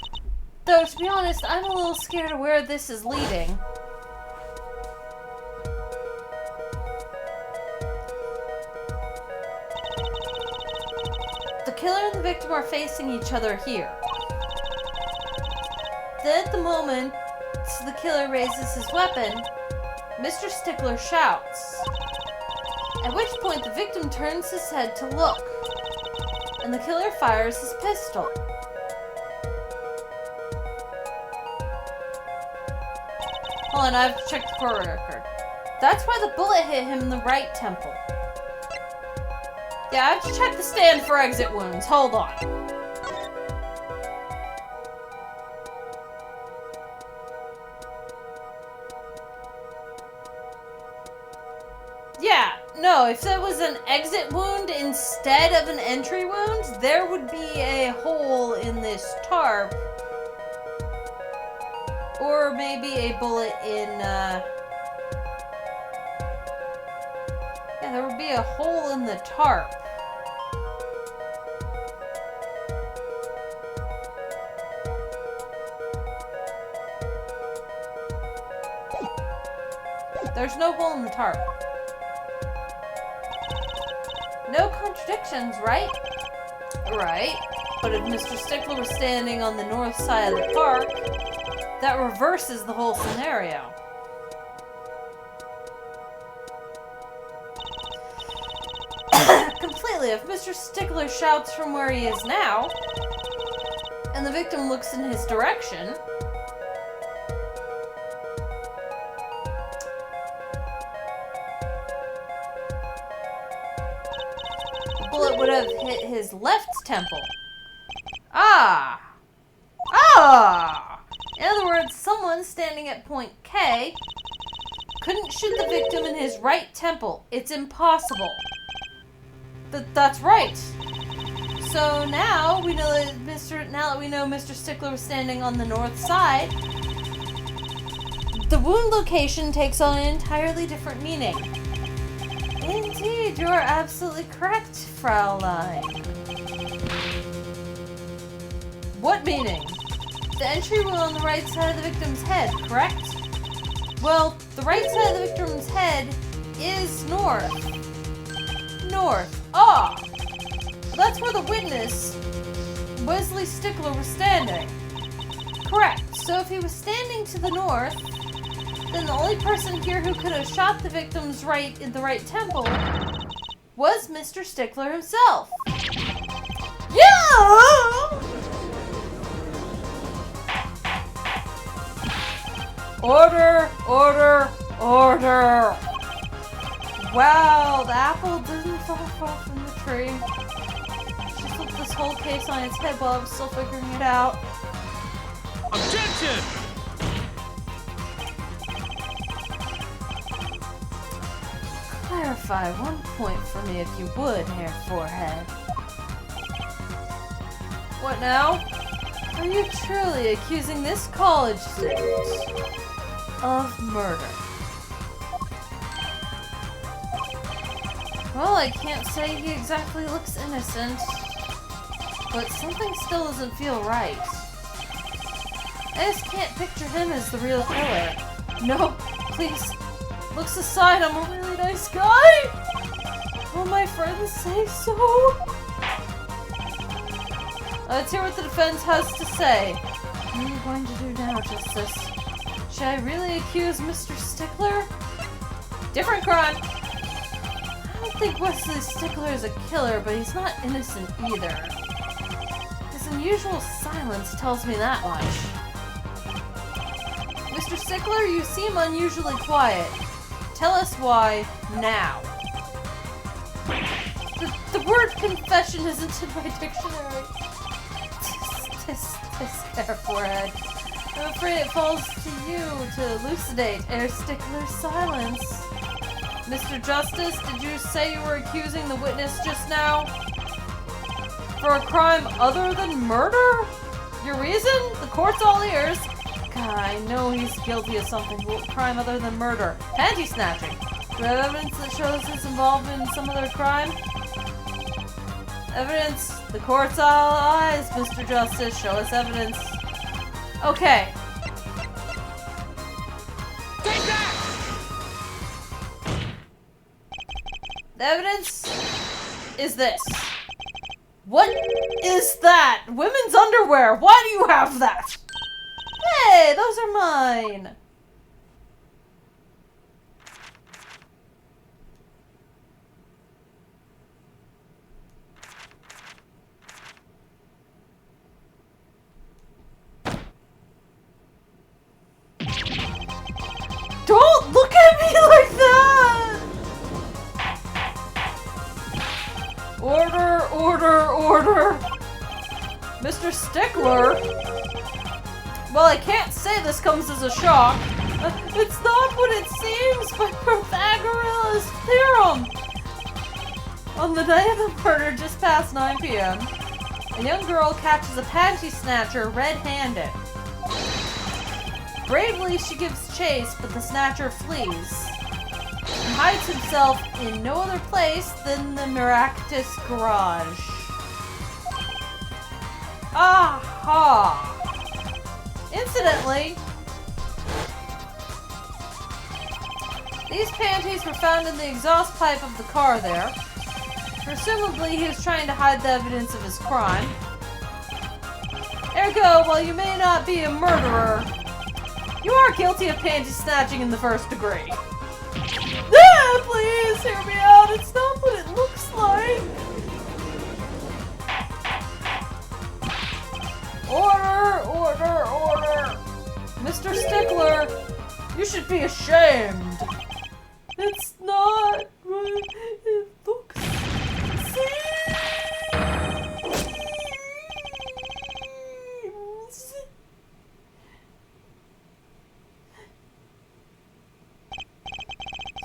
Though, to be honest, I'm a little scared of where this is leading. The killer and the victim are facing each other here. Then at the moment the killer raises his weapon, Mr. Stickler shouts. At which point the victim turns his head to look, and the killer fires his pistol. Hold on, I have to check the court record. That's why the bullet hit him in the right temple. Yeah, I have to check the stand for exit wounds. Hold on. Yeah, no, if it was an exit wound instead of an entry wound, there would be a hole in this tarp. Or maybe a bullet in, yeah, there would be a hole in the tarp. There's no hole in the tarp. No contradictions, right? Right. But if Mr. Stickler was standing on the north side of the park, that reverses the whole scenario. Completely. If Mr. Stickler shouts from where he is now, and the victim looks in his direction, the bullet would have hit his left temple. Ah! Ah! In other words, someone standing at point K couldn't shoot the victim in his right temple. It's impossible. That's right. So now we know that Mr. Stickler was standing on the north side, the wound location takes on an entirely different meaning. Indeed, you're absolutely correct, Fraulein. What meaning? The entry wound on the right side of the victim's head, correct? Well, the right side of the victim's head is north. North. Ah! That's where the witness, Wesley Stickler, was standing. Correct. So if he was standing to the north, then the only person here who could have shot the victim's in the right temple was Mr. Stickler himself. Yeah! Order, order, order. Wow, the apple didn't fall far from the tree. She flipped this whole case on its head while I was still figuring it out. Objection! Clarify one point for me if you would, Herr Forehead. What now? Are you truly accusing this college student of murder? Well, I can't say he exactly looks innocent, but something still doesn't feel right. I just can't picture him as the real killer. No, please. Looks aside, I'm a really nice guy. All my friends say so. Let's hear what the defense has to say. What are you going to do now, Justice? Should I really accuse Mr. Stickler? Different crime. I don't think Wesley Stickler is a killer, but he's not innocent either. His unusual silence tells me that much. Mr. Stickler, you seem unusually quiet. Tell us why now. The word confession isn't in my dictionary. Herr Forehead. I'm afraid it falls to you to elucidate Herr Stickler's silence. Mr. Justice, did you say you were accusing the witness just now? For a crime other than murder? Your reason? The court's all ears. God, I know he's guilty of something. What crime other than murder? Panty snatching. Do you have evidence that shows his involvement in some other crime? Evidence. The court's all eyes, Mr. Justice. Show us evidence. Okay. Take that! The evidence is this. What is that? Women's underwear. Why do you have that? Hey, those are mine. Don't look at me like that! Well, I can't say this comes as a shock. It's not what it seems by Pythagoras' theorem. On the day of the murder, just past 9 p.m., a young girl catches a panty snatcher red-handed. Bravely, she gives chase, but the snatcher flees and hides himself in no other place than the miraculous garage. Aha! Incidentally, these panties were found in the exhaust pipe of the car there. Presumably, he was trying to hide the evidence of his crime. Ergo, while you may not be a murderer, you are guilty of panty snatching in the first degree. Ah, please hear me out. It's not what it looks like. Order, order, order. Mr. Stickler, you should be ashamed. It's not what it looks like.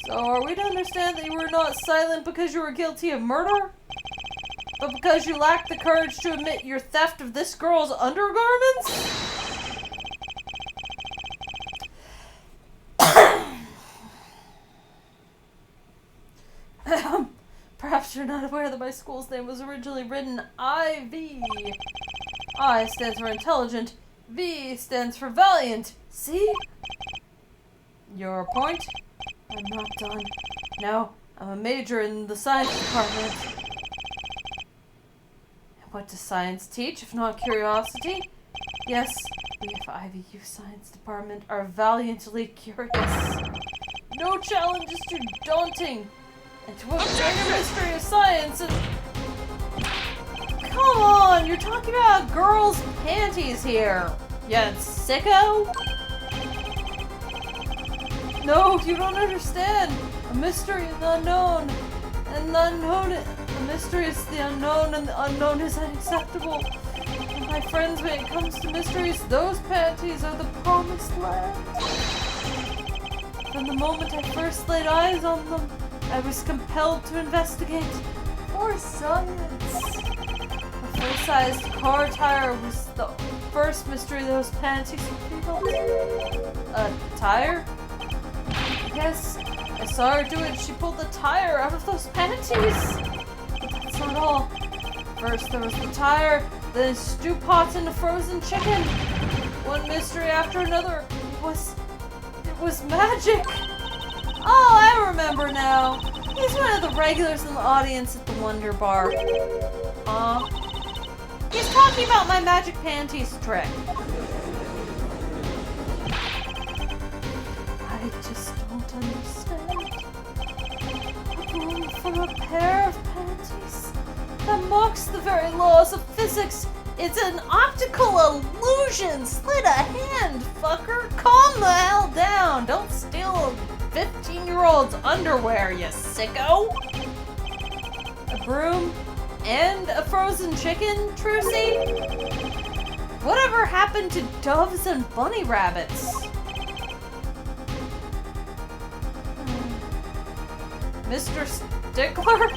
So are we to understand that you were not silent because you were guilty of murder? But because you lacked the courage to admit your theft of this girl's undergarments? Perhaps you're not aware that my school's name was originally written IV. I stands for intelligent, V stands for valiant. See? Your point? I'm not done. No, I'm a major in the science department. And what does science teach, if not curiosity? Yes, we of IVU Science Department are valiantly curious. No challenge is too daunting. And to what greater mystery of science and... Come on, you're talking about girls' panties here. Yeah, sicko? No, you don't understand. A mystery is the unknown. And the unknown... The mystery is the unknown, and the unknown is unacceptable. And my friends, when it comes to mysteries, those panties are the promised land. From the moment I first laid eyes on them, I was compelled to investigate for science. A full-sized car tire was the first mystery those panties revealed. A tire? Yes, I saw her do it. She pulled the tire out of those panties. But that's not all. First there was the tire, then a stew pot and a frozen chicken. One mystery after another. It was magic. Oh, I remember now. He's one of the regulars in the audience at the Wonder Bar. He's talking about my magic panties trick. I just don't understand. From a pair of panties that mocks the very laws of physics. It's an optical illusion. Slit a hand, fucker. Calm the hell down. Don't steal a 15-year-old's underwear, you sicko. A broom and a frozen chicken, Trucy? Whatever happened to doves and bunny rabbits? Mr. Stickler?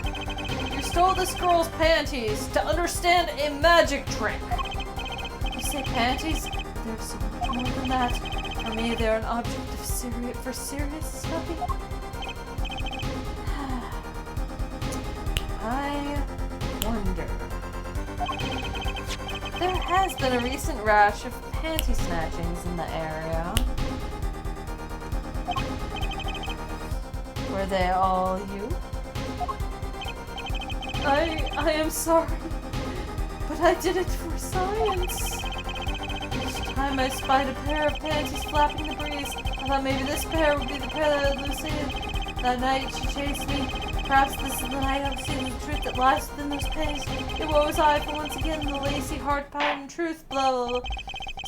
You stole this girl's panties to understand a magic trick. You say panties? They're so much more than that. For me, they're an object of serious study. I wonder. There has been a recent rash of panty snatchings in the area. Were they all you? I am sorry, but I did it for science. Each time I spied a pair of panties flapping in the breeze, I thought maybe this pair would be the pair that had Lucia. That night she chased me. Perhaps this is the night I've seen the truth that lies within those panties. It was I for once again the lacy, hard-pouting truth blow.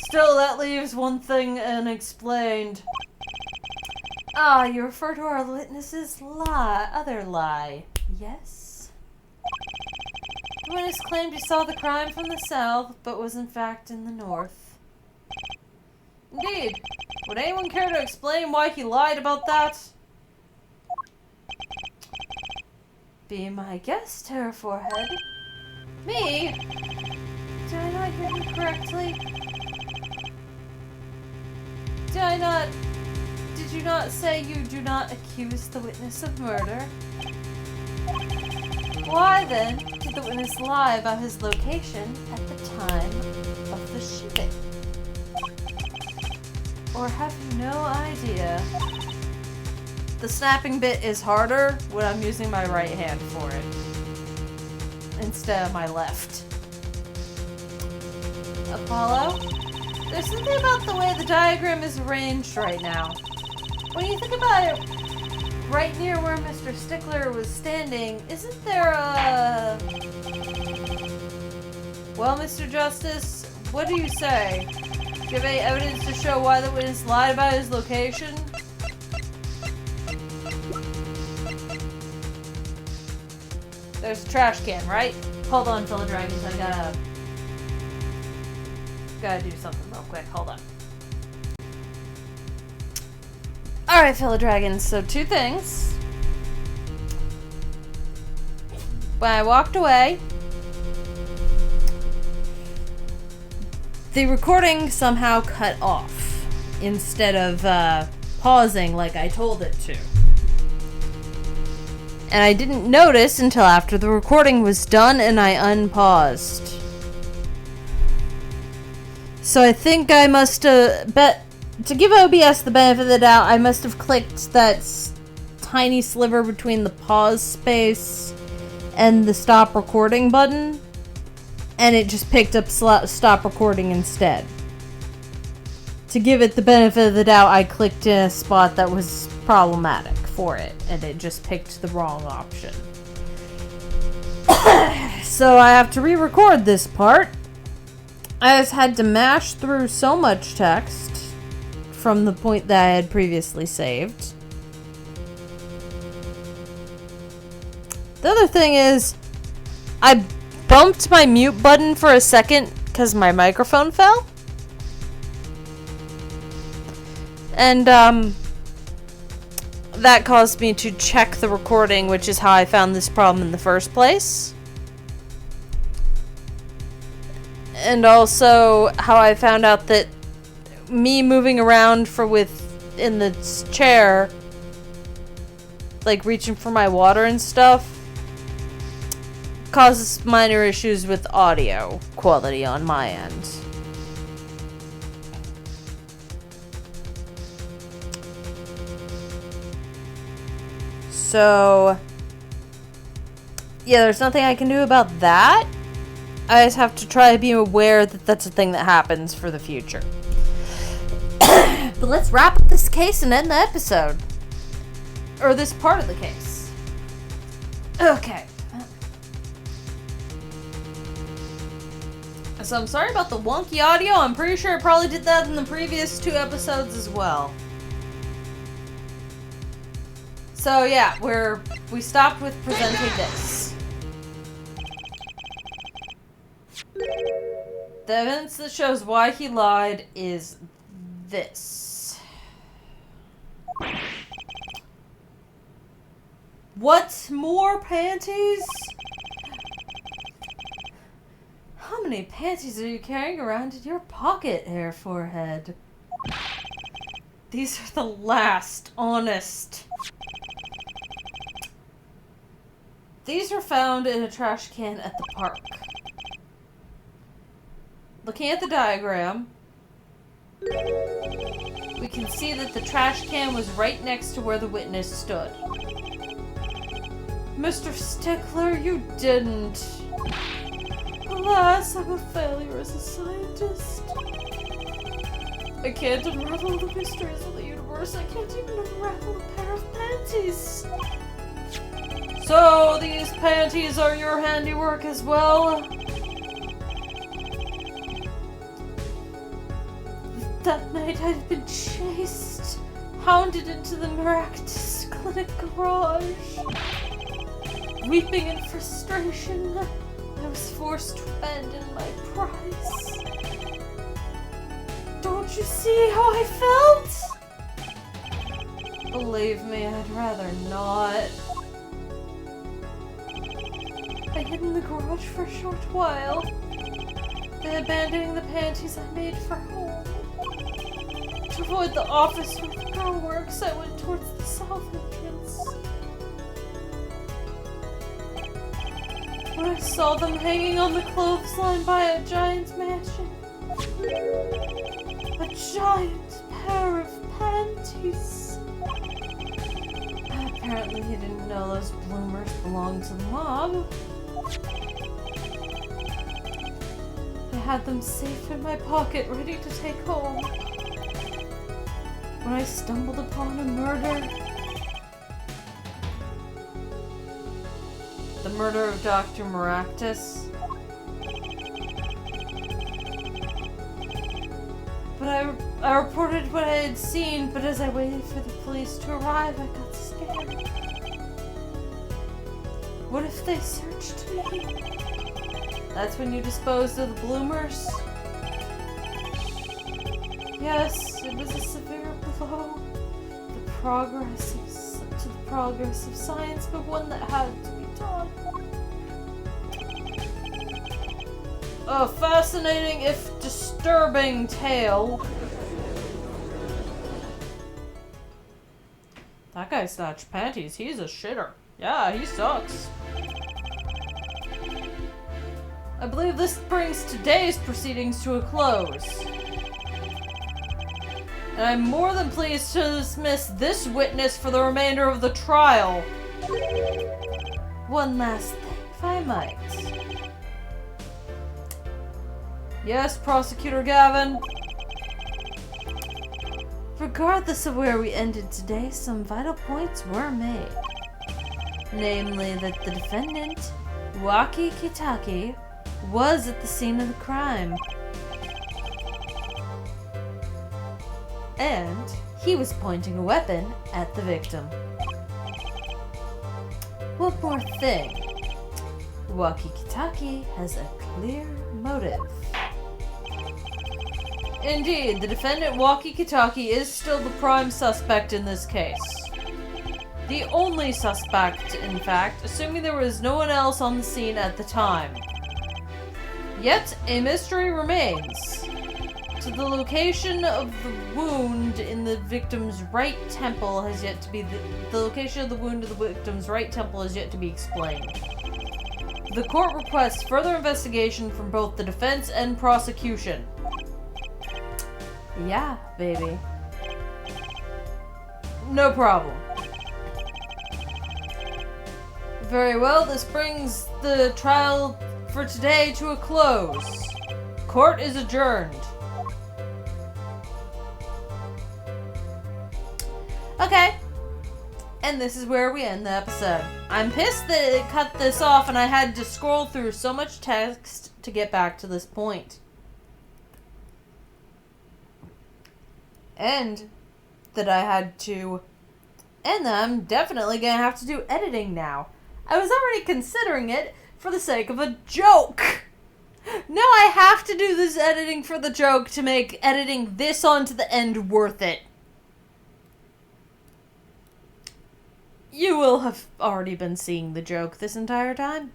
Still, that leaves one thing unexplained. Ah, you refer to our witness's other lie, yes? The witness claimed he saw the crime from the south, but was in fact in the north. Indeed. Would anyone care to explain why he lied about that? Be my guest, Terra Forehead. Me? Did I not hear you correctly? Did you not say you do not accuse the witness of murder? Why then did the witness lie about his location at the time of the shooting? Or have you no idea? The snapping bit is harder when I'm using my right hand for it instead of my left. Apollo? There's something about the way the diagram is arranged right now. When you think about it, right near where Mr. Stickler was standing, isn't there a... Well, Mr. Justice, what do you say? Do you have any evidence to show why the witness lied about his location? There's a trash can, right? Hold on, fellow dragons, I gotta do something real quick. Hold on. Alright, fellow dragons, so two things. When I walked away, the recording somehow cut off instead of pausing like I told it to. And I didn't notice until after the recording was done and I unpaused. So I think I must have... To give OBS the benefit of the doubt, I must have clicked that tiny sliver between the pause space and the stop recording button, and it just picked up stop recording instead. To give it the benefit of the doubt, I clicked in a spot that was problematic for it, and it just picked the wrong option. So I have to re-record this part. I just had to mash through so much text from the point that I had previously saved. The other thing is, I bumped my mute button for a second because my microphone fell. And, that caused me to check the recording, which is how I found this problem in the first place. And also how I found out that me moving around in the chair, like reaching for my water and stuff, causes minor issues with audio quality on my end. So, yeah, there's nothing I can do about that. I just have to try to be aware that that's a thing that happens for the future. But let's wrap up this case and end the episode. Or this part of the case. Okay. So I'm sorry about the wonky audio. I'm pretty sure I probably did that in the previous 2 episodes as well. So yeah, we stopped with presenting this. The evidence that shows why he lied is this. What? More panties? How many panties are you carrying around in your pocket, Hair Forehead? These are the last, honest. These were found in a trash can at the park. Looking at the diagram, we can see that the trash can was right next to where the witness stood. Mr. Stickler, you didn't. Alas, I'm a failure as a scientist. I can't unravel the mysteries of the universe. I can't even unravel a pair of panties. So, these panties are your handiwork as well? That night I'd been chased, hounded into the miraculous clinic garage. Weeping in frustration, I was forced to abandon my prize. Don't Can't you see how I felt? Believe me, I'd rather not. I hid in the garage for a short while, then abandoning the panties I made for home. To avoid the office where the girl works, I went towards the south entrance. When I saw them hanging on the clothesline by a giant mansion. A giant pair of panties. Apparently he didn't know those bloomers belonged to the mob. I had them safe in my pocket, ready to take home. When I stumbled upon a murder. The murder of Dr. Maractus. But I reported what I had seen, but as I waited for the police to arrive, I got scared. What if they searched me? That's when you disposed of the bloomers? Yes, it was a severe blow. To the progress of science, but one that had to be done. A fascinating, if disturbing tale. That guy snatched panties. He's a shitter. Yeah, he sucks. I believe this brings today's proceedings to a close. And I'm more than pleased to dismiss this witness for the remainder of the trial. One last thing, if I might. Yes, Prosecutor Gavin. Regardless of where we ended today, some vital points were made. Namely, that the defendant, Waki Kitaki, was at the scene of the crime. And he was pointing a weapon at the victim. One more thing. Waki Kitaki has a clear motive. Indeed, the defendant Waki Kitaki is still the prime suspect in this case. The only suspect, in fact, assuming there was no one else on the scene at the time. Yet, a mystery remains. To the location of the wound in the victim's right temple has yet to be the location of the wound in the victim's right temple has yet to be explained. The court requests further investigation from both the defense and prosecution. Yeah, baby. No problem. Very well, this brings the trial for today to a close. Court is adjourned. Okay. And this is where we end the episode. I'm pissed that it cut this off and I had to scroll through so much text to get back to this point. And that I'm definitely gonna have to do editing now. I was already considering it for the sake of a joke. Now I have to do this editing for the joke to make editing this onto the end worth it. You will have already been seeing the joke this entire time.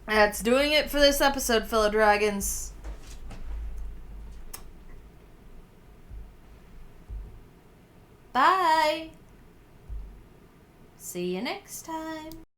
That's doing it for this episode, fellow dragons. Bye. See you next time.